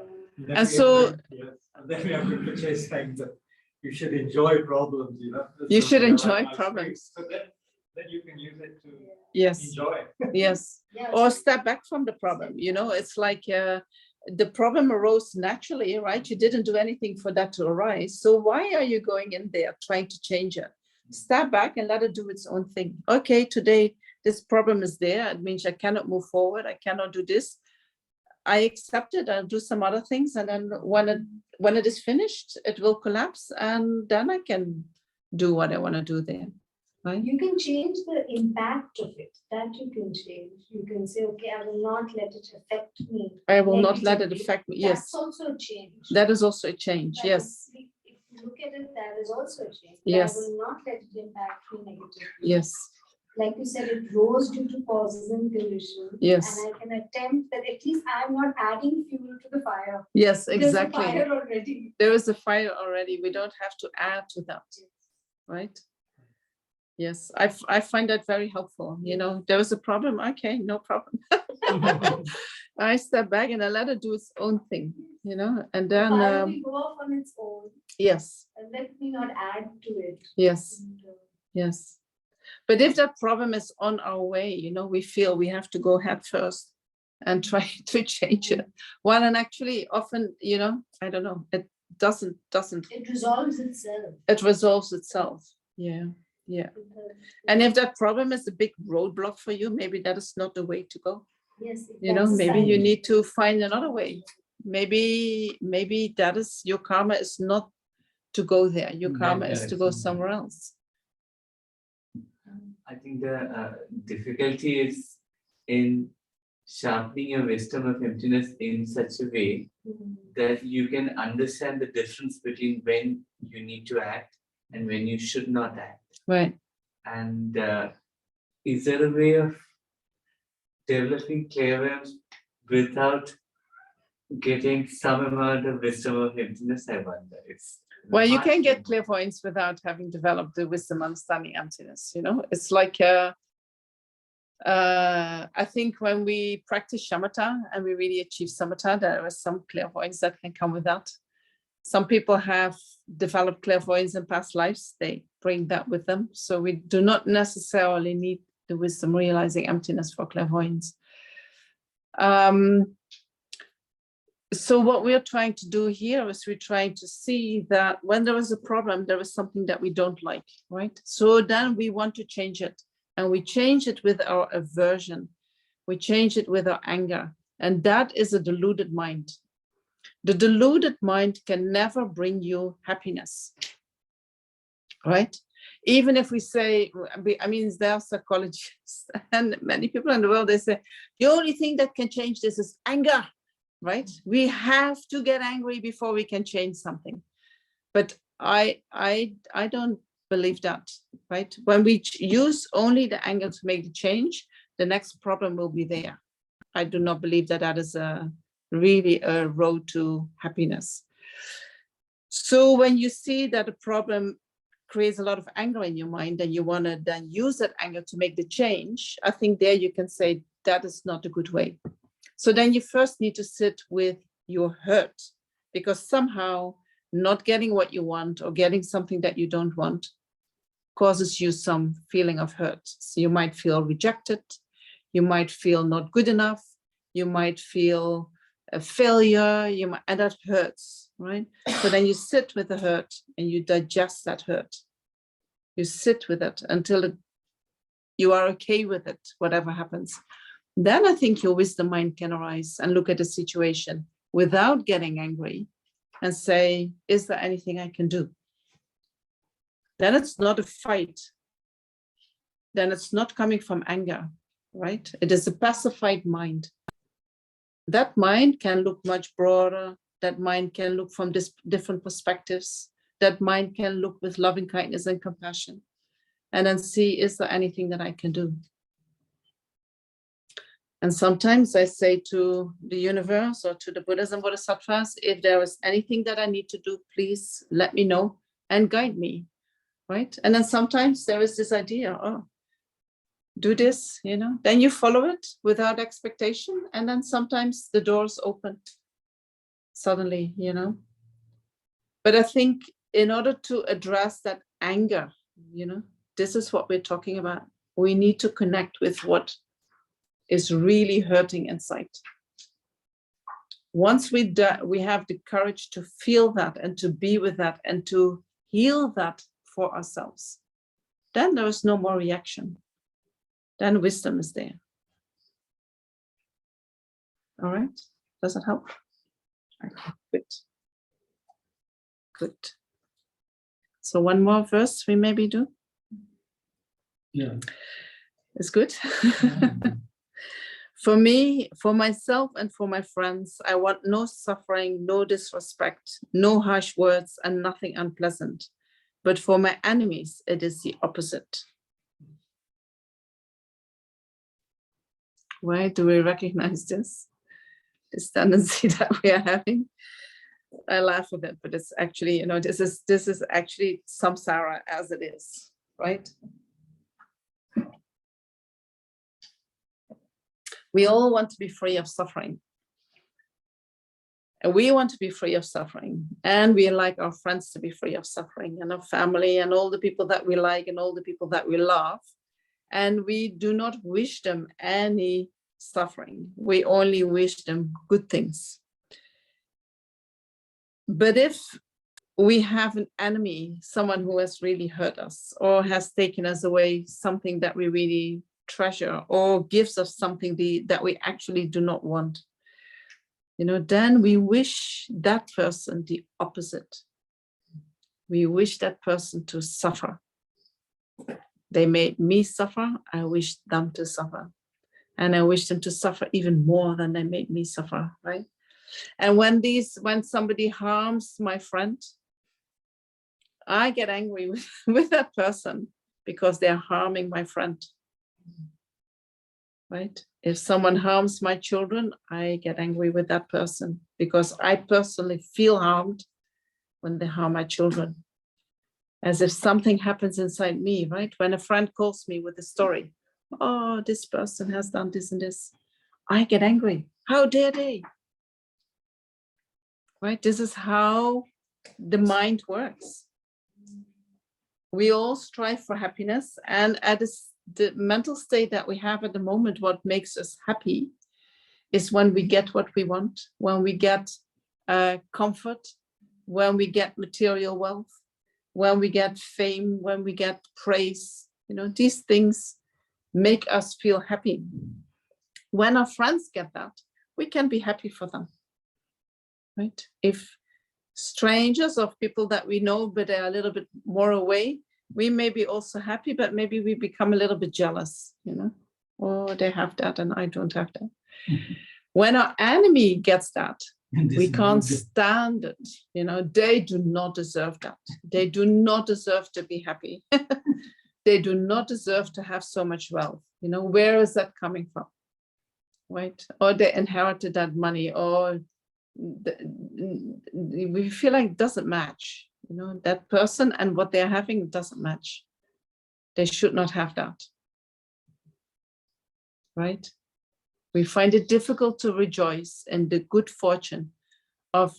And so, yes. And then we have Rinpoche saying that you should enjoy problems, you know. You So should they're enjoy nice problems. things. So then you can use it to yes, enjoy. yes, Yeah. or step back from the problem. You know, it's like the problem arose naturally, right? You didn't do anything for that to arise. So why are you going in there trying to change it? Step back and let it do its own thing. Okay, today this problem is there. It means I cannot move forward. I cannot do this. I accept it. I'll do some other things, and then when it is finished, it will collapse, and then I can do what I want to do there. Right? You can change the impact of it. That you can change. You can say, okay, I will not let it affect me. I will not let it negatively. affect me. That's Yes, also a change. that is also a change. That Yes, is- If you look at it, that is also a change. Yes. I will not let it impact me negatively. yes, Like you said, it rose due to causes and conditions. Yes. And I can attempt that at least I'm not adding fuel to the fire. yes, There's a exactly. fire already. There is a fire already. We don't have to add to that, right? Yes, I find that very helpful. You know, there was a problem. Okay, no problem. I step back and I let it do its own thing, you know, and then, Fire will go off on its own. yes, And let me not add to it. yes, And, yes. But if that problem is on our way, you know, we feel we have to go head first, and try to change it. Well, and actually often, you know, I don't know, it doesn't. It resolves itself. It resolves itself. Yeah. And if that problem is a big roadblock for you, maybe that is not the way to go. Yes. You know, maybe you need to find another way. Maybe that is, your karma is not to go there. Your karma is to go somewhere else. I think the difficulty is in sharpening your wisdom of emptiness in such a way that you can understand the difference between when you need to act and when you should not act. Right. And is there a way of developing clairvoyance without getting some amount of wisdom of emptiness? I wonder. Well, you can get clairvoyance without having developed the wisdom understanding emptiness. You know, it's like I think when we practice shamatha and we really achieve samatha, there is some clairvoyance that can come with that. Some people have developed clairvoyance in past lives. They bring that with them. So we do not necessarily need the wisdom realizing emptiness for clairvoyance. So what we're trying to do here is we're trying to see that when there is a problem, there is something that we don't like, right? So then we want to change it, and we change it with our aversion. We change it with our anger, and that is a deluded mind. The deluded mind can never bring you happiness, right? Even if we say, I mean, there are psychologists and many people in the world, they say, the only thing that can change this is anger. Right? We have to get angry before we can change something. But I don't believe that, right? When we use only the anger to make the change, the next problem will be there. I do not believe that that is really a road to happiness. So when you see that a problem creates a lot of anger in your mind and you want to then use that anger to make the change, I think there you can say that is not a good way. So then you first need to sit with your hurt, because somehow not getting what you want or getting something that you don't want causes you some feeling of hurt. So you might feel rejected, you might feel not good enough, you might feel a failure, and that hurts, right? So then you sit with the hurt and you digest that hurt. You sit with it until you are okay with it, whatever happens. Then I think your wisdom mind can arise and look at the situation without getting angry and say, is there anything I can do? Then it's not a fight. Then it's not coming from anger, right? It is a pacified mind. That mind can look much broader. That mind can look from different perspectives. That mind can look with loving kindness and compassion and then see, is there anything that I can do? And sometimes I say to the universe or to the Buddhas and Bodhisattvas, if there is anything that I need to do, please let me know and guide me, right? And then sometimes there is this idea, oh, do this, you know, then you follow it without expectation. And then sometimes the doors open suddenly, you know. But I think in order to address that anger, you know, this is what we're talking about. We need to connect with what is really hurting inside. Once we have the courage to feel that and to be with that and to heal that for ourselves, then there is no more reaction. Then wisdom is there. All right, does that help? Okay, good. Good. So one more verse we maybe do. Yeah. It's good. For me, for myself and for my friends, I want no suffering, no disrespect, no harsh words, and nothing unpleasant. But for my enemies, it is the opposite. Why do we recognize this tendency that we are having? I laugh with it, but it's actually, you know, this is actually samsara as it is, right? We all want to be free of suffering. And we want to be free of suffering. And we like our friends to be free of suffering, and our family and all the people that we like and all the people that we love. And we do not wish them any suffering. We only wish them good things. But if we have an enemy, someone who has really hurt us or has taken us away something that we really treasure or gives us something that we actually do not want, then we wish that person the opposite. We wish that person to suffer. They made me suffer, I wish them to suffer. And I wish them to suffer even more than they made me suffer, right? And when somebody harms my friend, I get angry with that person because they're harming my friend, right? If someone harms my children, I get angry with that person because I personally feel harmed when they harm my children. As if something happens inside me, right? When a friend calls me with a story, oh, this person has done this and this, I get angry. How dare they? Right? This is how the mind works. We all strive for happiness, and at the mental state that we have at the moment, what makes us happy is when we get what we want, when we get comfort, when we get material wealth, when we get fame, when we get praise. These things make us feel happy. When our friends get that, we can be happy for them, right? If strangers or people that we know but they're a little bit more away, we may be also happy, but maybe we become a little bit jealous, oh, they have that and I don't have that. Mm-hmm. When our enemy gets that, we can't stand it. They do not deserve that. They do not deserve to be happy. They do not deserve to have so much wealth. Where is that coming from? Right? Or they inherited that money, or we feel like it doesn't match. That person and what they're having doesn't match. They should not have that. Right? We find it difficult to rejoice in the good fortune of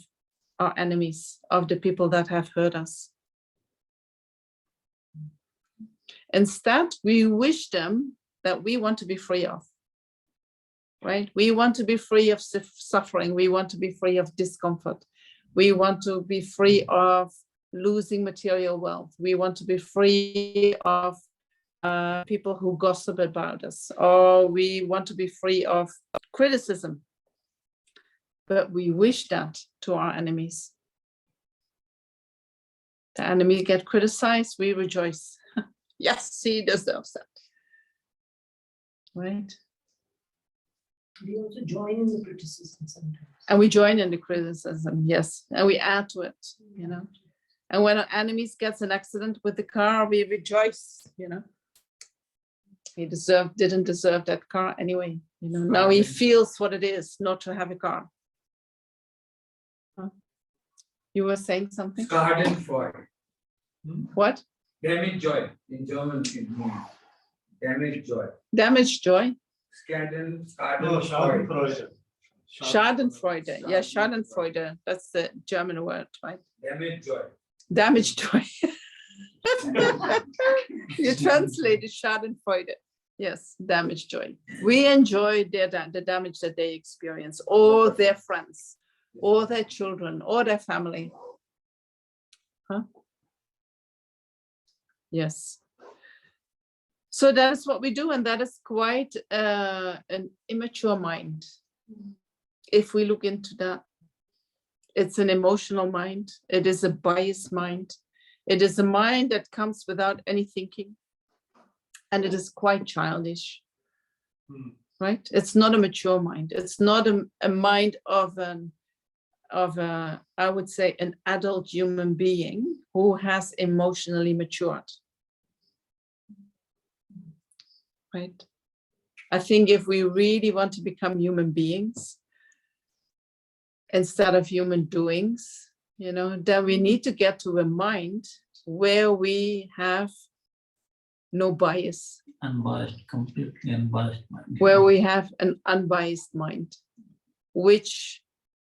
our enemies, of the people that have hurt us. Instead, we wish them that we want to be free of, right? We want to be free of suffering. We want to be free of discomfort. We want to be free of losing material wealth. We want to be free of people who gossip about us, or we want to be free of criticism. But we wish that to our enemies. The enemy get criticized, we rejoice. Yes, he deserves that. Right? We also join in the criticism sometimes. And we join in the criticism, yes. And we add to it, And when our enemies gets an accident with the car, we rejoice, He didn't deserve that car anyway. Now he feels what it is not to have a car. Huh? You were saying something? Schadenfreude. What? Damage joy. In German, it means damage joy. Damage joy? Schadenfreude. Schadenfreude. Yeah, Schadenfreude. That's the German word, right? Damage joy. Damage joy. You translated Schadenfreude. Yes, damage joy. We enjoy the damage that they experience, or their friends, or their children, or their family. Huh? Yes. So that is what we do, and that is quite an immature mind. If we look into that, it's an emotional mind. It is a biased mind. It is a mind that comes without any thinking, and it is quite childish, right? It's not a mature mind. It's not a mind of I would say, an adult human being who has emotionally matured, right? I think if we really want to become human beings instead of human doings, then we need to get to a mind where we have no bias. Unbiased, completely unbiased mind. Where we have an unbiased mind, which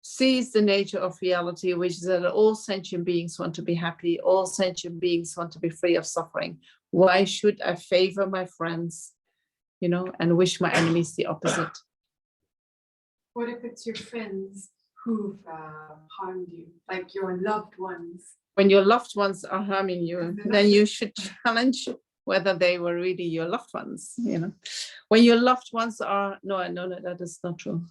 sees the nature of reality, which is that all sentient beings want to be happy, all sentient beings want to be free of suffering. Why should I favor my friends, and wish my enemies the opposite? What if it's your friends who've harmed you, like your loved ones? When your loved ones are harming you, then you should challenge whether they were really your loved ones. When your loved ones are no, that is not true.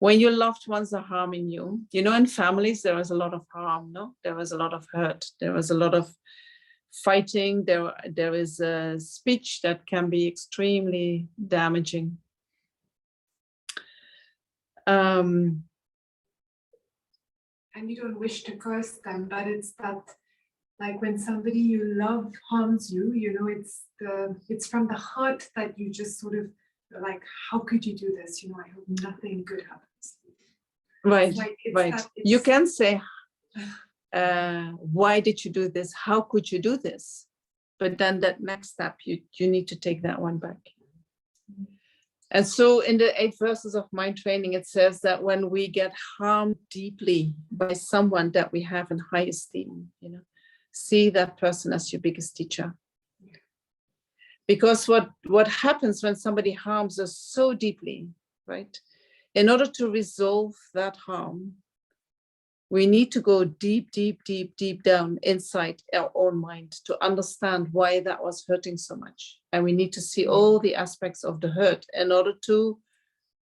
When your loved ones are harming you, in families there is a lot of harm. No, there is a lot of hurt. There is a lot of fighting. There is a speech that can be extremely damaging. And you don't wish to curse them, but it's that, like when somebody you love harms you, it's from the heart that you just sort of like, how could you do this? I hope nothing good happens. Right, It's right. You can say, why did you do this? How could you do this? But then that next step, you need to take that one back. And so in the 8 verses of mind training, it says that when we get harmed deeply by someone that we have in high esteem, see that person as your biggest teacher. Because what happens when somebody harms us so deeply, right? In order to resolve that harm, we need to go deep, deep, deep, deep down inside our own mind to understand why that was hurting so much. And we need to see all the aspects of the hurt in order to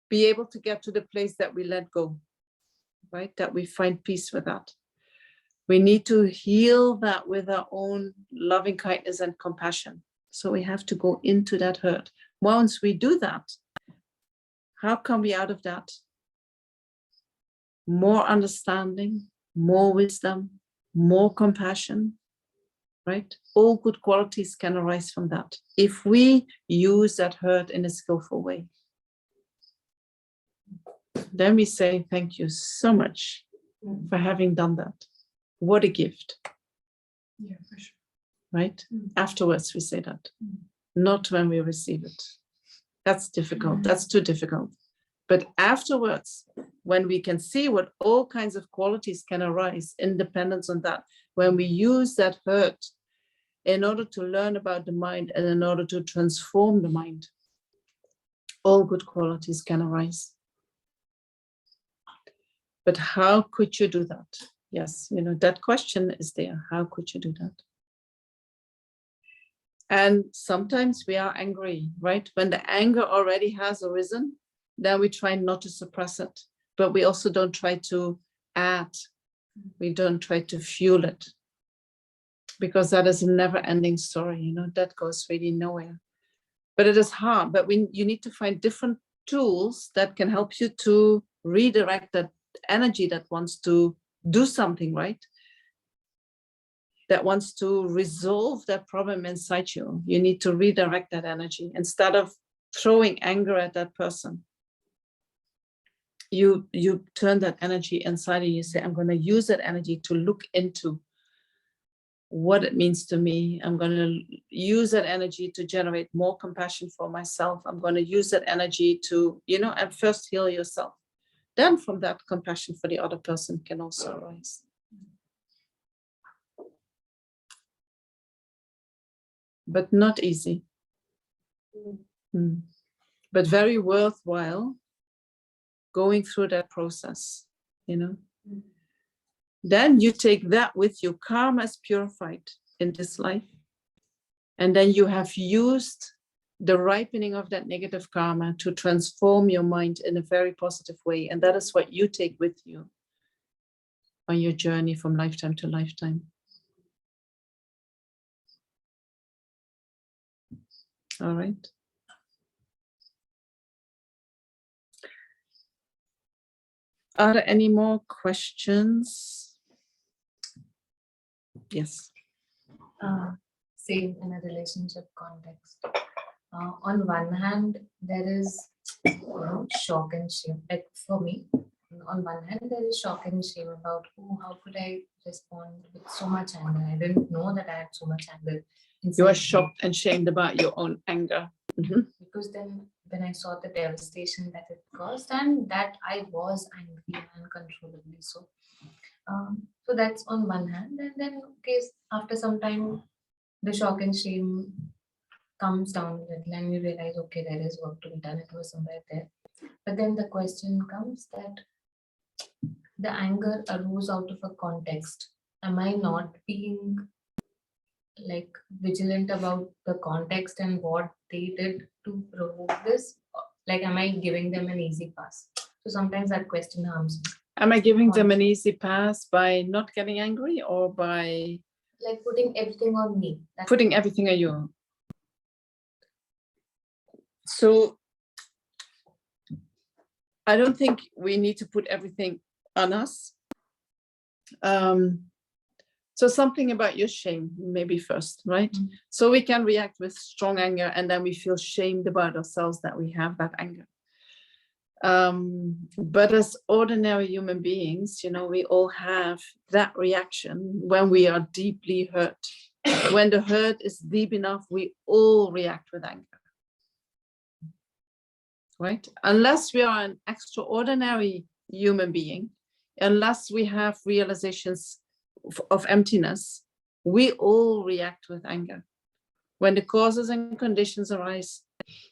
be able to get to the place that we let go, right? That we find peace with that. We need to heal that with our own loving kindness and compassion. So we have to go into that hurt. Once we do that, how come we out of that? More understanding, more wisdom, more compassion, right? All good qualities can arise from that if we use that hurt in a skillful way. Then we say, thank you so much for having done that. What a gift. Yeah, for sure. Right? Afterwards, we say that, not when we receive it. That's difficult. That's too difficult. But afterwards, when we can see what all kinds of qualities can arise, independence on that, when we use that hurt in order to learn about the mind and in order to transform the mind, all good qualities can arise. But how could you do that? Yes, that question is there. How could you do that? And sometimes we are angry, right? When the anger already has arisen, then we try not to suppress it, but we also don't try to add. We don't try to fuel it, because that is a never-ending story. That goes really nowhere. But it is hard. But you need to find different tools that can help you to redirect that energy that wants to do something, right? That wants to resolve that problem inside you. You need to redirect that energy instead of throwing anger at that person. You turn that energy inside and you say, I'm going to use that energy to look into what it means to me. I'm going to use that energy to generate more compassion for myself. I'm going to use that energy to, and first heal yourself. Then from that, compassion for the other person can also arise. But not easy. But very worthwhile going through that process, Then you take that with you. Karma is purified in this life. And then you have used the ripening of that negative karma to transform your mind in a very positive way. And that is what you take with you on your journey from lifetime to lifetime. All right. Are there any more questions? Yes. Same in a relationship context. On one hand, there is shock and shame. Like for me, on one hand, there is shock and shame about, how could I respond with so much anger? I didn't know that I had so much anger. You are shocked and shamed about your own anger. Because then when I saw the devastation that it caused, and that I was angry uncontrollably. So that's on one hand. And then after some time, the shock and shame comes down a little and you realize, okay, there is work to be done. It was somewhere there. But then the question comes that the anger arose out of a context. Am I not being like vigilant about the context and what they did to provoke this? Like, am I giving them an easy pass? So sometimes that question harms me. Am I giving them an easy pass by not getting angry, or by Like putting everything on me. putting everything on you? So I don't think we need to put everything on us. So something about your shame, maybe first, right? Mm. So we can react with strong anger, and then we feel shamed about ourselves that we have that anger. But as ordinary human beings, we all have that reaction when we are deeply hurt. When the hurt is deep enough, we all react with anger. Right? Unless we are an extraordinary human being, unless we have realizations of emptiness, we all react with anger. When the causes and conditions arise,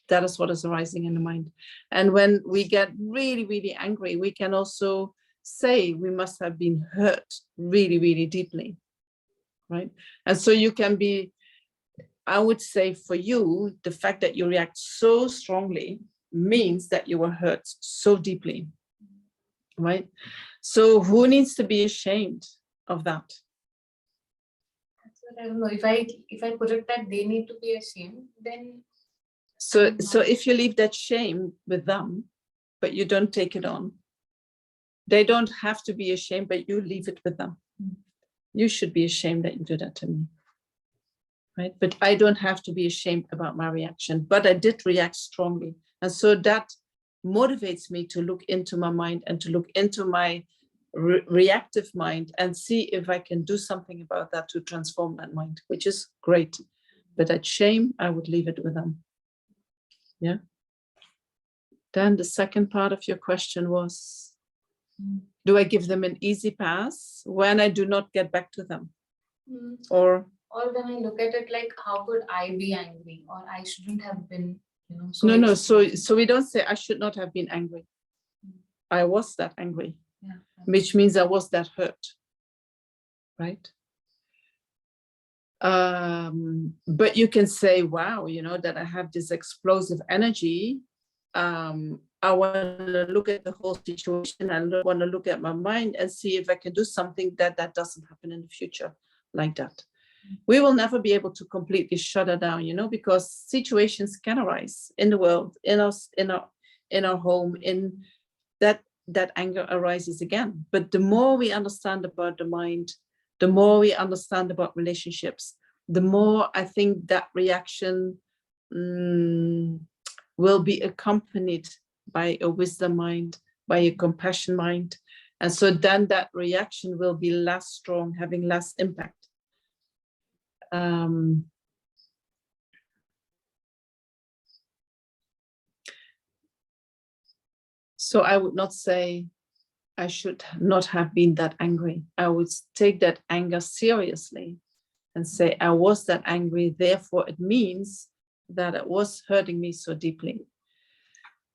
that is what is arising in the mind. And when we get really, really angry, we can also say we must have been hurt really, really deeply, right? And so you can be, I would say for you, the fact that you react so strongly means that you were hurt so deeply, right? So who needs to be ashamed of that? I don't know. If I put it that they need to be ashamed, then So if you leave that shame with them, but you don't take it on, they don't have to be ashamed, but you leave it with them. You should be ashamed that you do that to me, right? But I don't have to be ashamed about my reaction, but I did react strongly. And so that motivates me to look into my mind and to look into my reactive mind and see if I can do something about that to transform that mind, which is great. But that shame, I would leave it with them. Yeah. Then the second part of your question was, do I give them an easy pass when I do not get back to them? Or when I look at it like, how could I be angry, or I shouldn't have been, no. So we don't say I should not have been angry. I was that angry, which means I was that hurt, right? But you can say, wow, that I have this explosive energy. I want to look at the whole situation. I want to look at my mind and see if I can do something that doesn't happen in the future like that. We will never be able to completely shut it down, because situations can arise in the world, in us, in our home, in that anger arises again. But the more we understand about the mind, the more we understand about relationships, the more I think that reaction will be accompanied by a wisdom mind, by a compassion mind. And so then that reaction will be less strong, having less impact. So I would not say I should not have been that angry. I would take that anger seriously and say I was that angry, therefore it means that it was hurting me so deeply.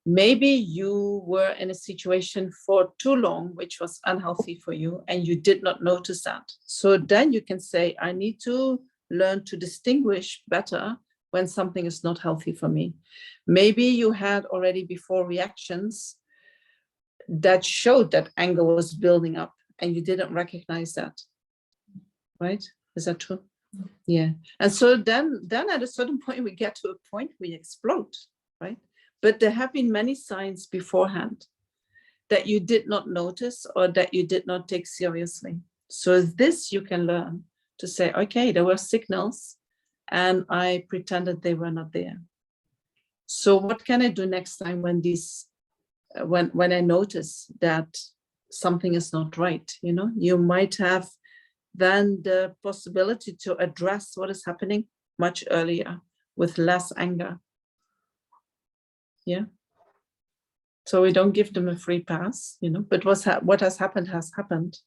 Maybe you were in a situation for too long, which was unhealthy for you, and you did not notice that. So then you can say, I need to learn to distinguish better when something is not healthy for me. Maybe you had already before reactions that showed that anger was building up and you didn't recognize that, right? Is that true? Yeah. And so then at a certain point, we get to a point we explode, right? But there have been many signs beforehand that you did not notice or that you did not take seriously. So this you can learn to say, okay, there were signals and I pretended they were not there. So what can I do next time when when I notice that something is not right? You might have then the possibility to address what is happening much earlier with less anger. Yeah. So we don't give them a free pass, but what has happened.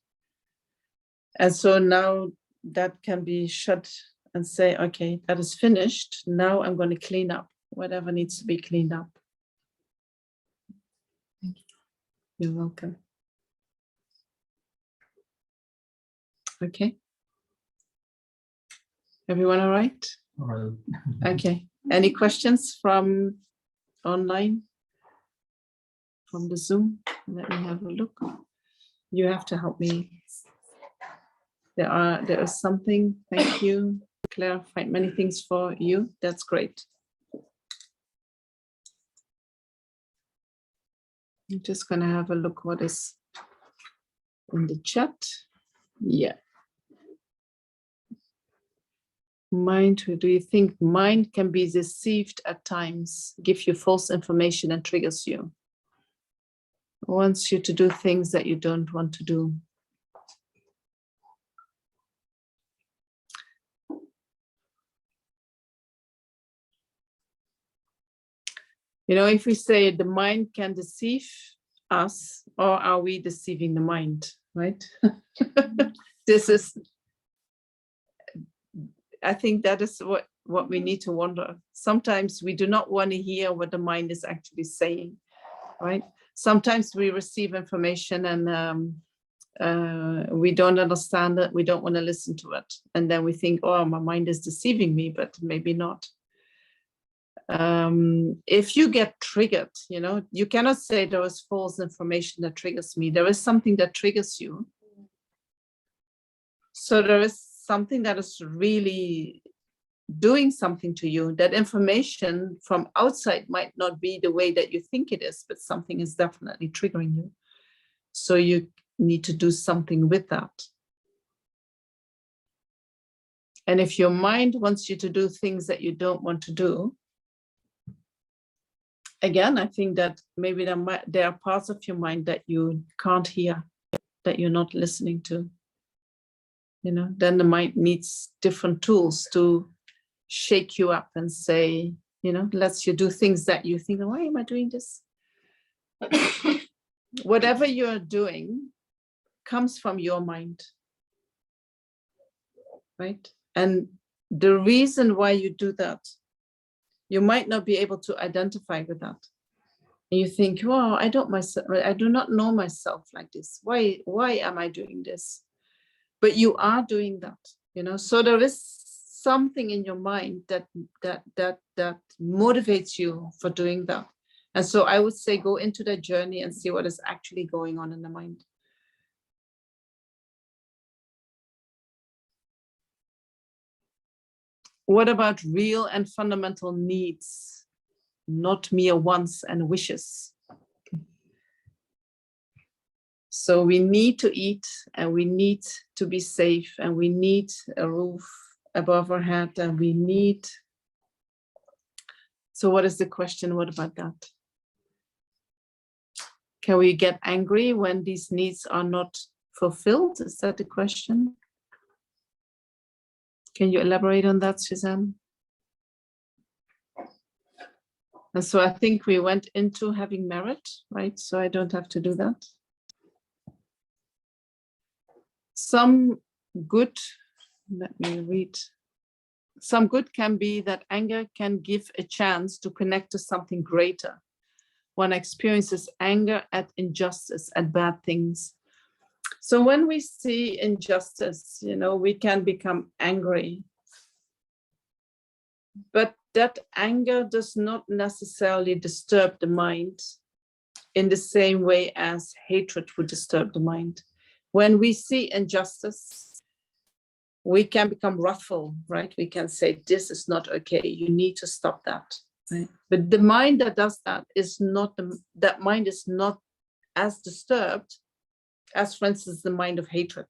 And so now that can be shut and say, okay, that is finished. Now I'm going to clean up whatever needs to be cleaned up. You're welcome. Okay. Everyone all right? All right. Okay. Any questions from online? From the Zoom? Let me have a look. You have to help me. There is something. Thank you. Clarified many things for you. That's great. I'm just going to have a look what is in the chat. Yeah. Mind, do you think mind can be deceived at times, give you false information and triggers you? Wants you to do things that you don't want to do. You know, if we say the mind can deceive us, or are we deceiving the mind, right? I think that is what we need to wonder. Sometimes we do not want to hear what the mind is actually saying, right? Sometimes we receive information and we don't understand it. We don't want to listen to it. And then we think, oh, my mind is deceiving me, but maybe not. If you get triggered, you know, you cannot say there is false information that triggers me. There is something that triggers you. So there is something that is really doing something to you. That information from outside might not be the way that you think it is, but something is definitely triggering you. So you need to do something with that. And if your mind wants you to do things that you don't want to do, again, I think that maybe there are parts of your mind that you can't hear, that you're not listening to. You know, then the mind needs different tools to shake you up and say, you know, lets you do things that you think, why am I doing this? Whatever you're doing comes from your mind, right? And the reason why you do that, you might not be able to identify with that. And you think, well, I do not know myself like this. Why am I doing this? But you are doing that, you know. So there is something in your mind that motivates you for doing that. And so I would say go into that journey and see what is actually going on in the mind. What about real and fundamental needs, not mere wants and wishes? So we need to eat, and we need to be safe, and we need a roof above our head, and we need. So what is the question? What about that? Can we get angry when these needs are not fulfilled? Is that the question? Can you elaborate on that, Suzanne? And so I think we went into having merit, right? So I don't have to do that. Some good, let me read. Some good can be that anger can give a chance to connect to something greater. One experiences anger at injustice, at bad things. So when we see injustice, you know, we can become angry. But that anger does not necessarily disturb the mind in the same way as hatred would disturb the mind. When we see injustice, we can become wrathful, right? We can say, this is not okay. You need to stop that. Right? But the mind that does that is not, that mind is not as disturbed as, for instance, the mind of hatred.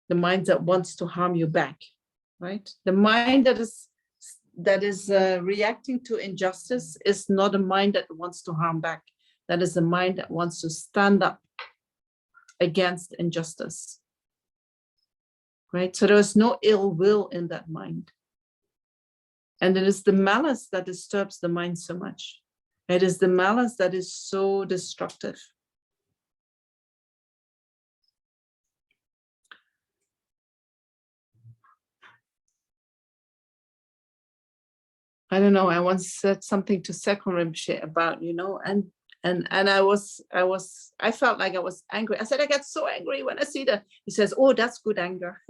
The mind that wants to harm you back, right? The mind that is reacting to injustice is not a mind that wants to harm back. That is a mind that wants to stand up against injustice, right? So there is no ill will in that mind. And it is the malice that disturbs the mind so much. It is the malice that is so destructive. I don't know, I once said something to Sekun Rinpoche about, you know, and And I felt like I was angry. I said, I get so angry when I see that. He says, oh, that's good anger.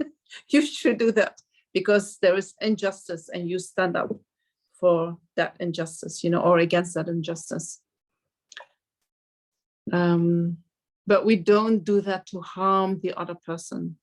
You should do that because there is injustice and you stand up for that injustice, or against that injustice. But we don't do that to harm the other person.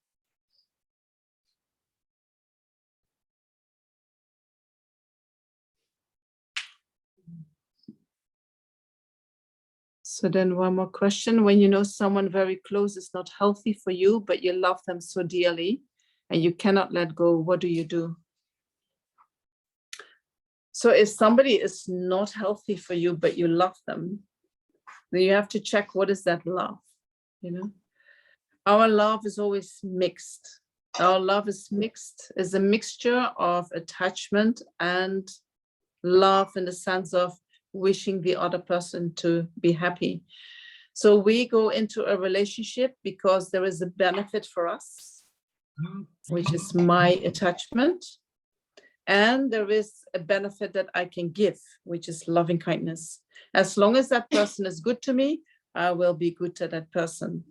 So then one more question. When you know someone very close is not healthy for you, but you love them so dearly and you cannot let go, what do you do? So if somebody is not healthy for you, but you love them, then you have to check, what is that love? Our love is always mixed. Our love is mixed, is a mixture of attachment and love in the sense of wishing the other person to be happy. So we go into a relationship because there is a benefit for us, which is my attachment. And there is a benefit that I can give, which is loving kindness. As long as that person is good to me, I will be good to that person.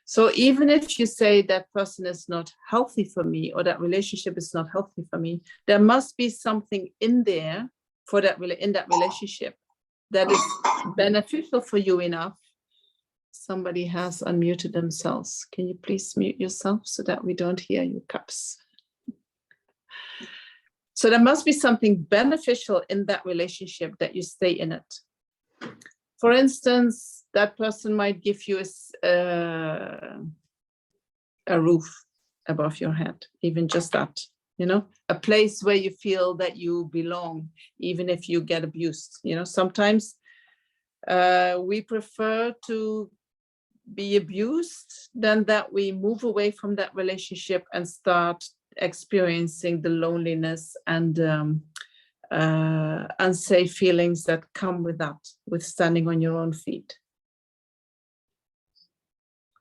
So even if you say that person is not healthy for me, or that relationship is not healthy for me, there must be something in there for that in that relationship that is beneficial for you enough. Somebody has unmuted themselves. Can you please mute yourself so that we don't hear your cups? So there must be something beneficial in that relationship that you stay in it. For instance, that person might give you a roof above your head, even just that, a place where you feel that you belong, even if you get abused. Sometimes we prefer to be abused than that we move away from that relationship and start experiencing the loneliness and unsafe feelings that come with that, with standing on your own feet.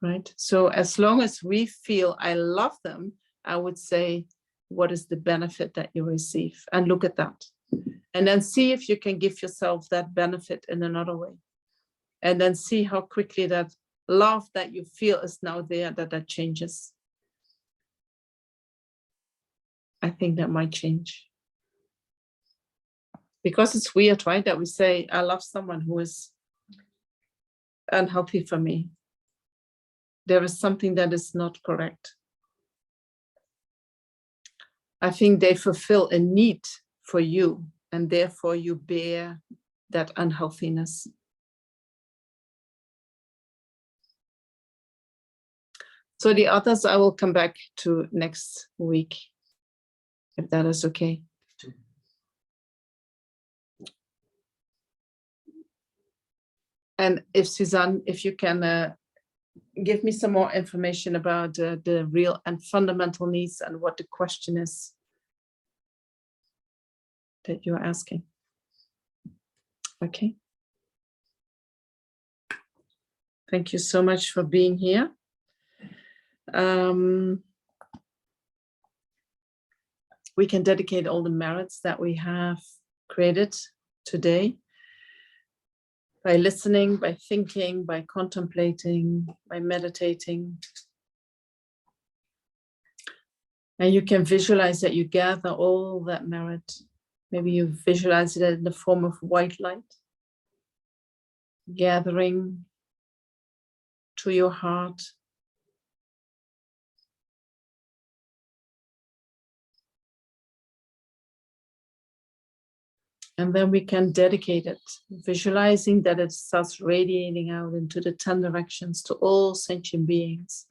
Right? So as long as we feel I love them, I would say, what is the benefit that you receive? And look at that. And then see if you can give yourself that benefit in another way. And then see how quickly that love that you feel is now there, that changes. I think that might change. Because it's weird, right? That we say, I love someone who is unhealthy for me. There is something that is not correct. I think they fulfill a need for you, and therefore you bear that unhealthiness. So the others I will come back to next week, if that is okay. And if Suzanne, if you can give me some more information about the real and fundamental needs and what the question is that you're asking. Okay. Thank you so much for being here. We can dedicate all the merits that we have created today by listening, by thinking, by contemplating, by meditating. And you can visualize that you gather all that merit. Maybe you visualize it in the form of white light, gathering to your heart. And then we can dedicate it, visualizing that it starts radiating out into the 10 directions to all sentient beings,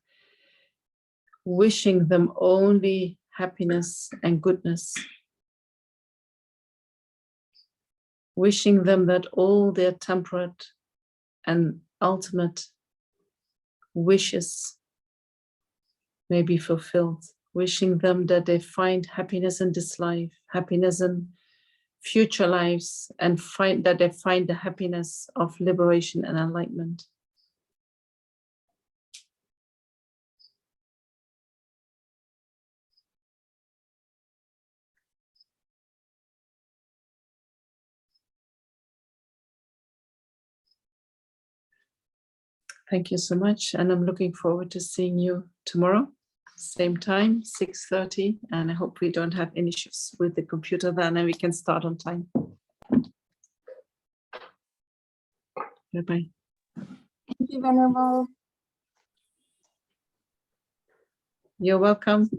wishing them only happiness and goodness, wishing them that all their temperate and ultimate wishes may be fulfilled, wishing them that they find happiness in this life, happiness in future lives, and that they find the happiness of liberation and enlightenment. Thank you so much. And I'm looking forward to seeing you tomorrow, same time, 6:30. And I hope we don't have any issues with the computer then and we can start on time. Bye-bye. Thank you, Venerable. You're welcome.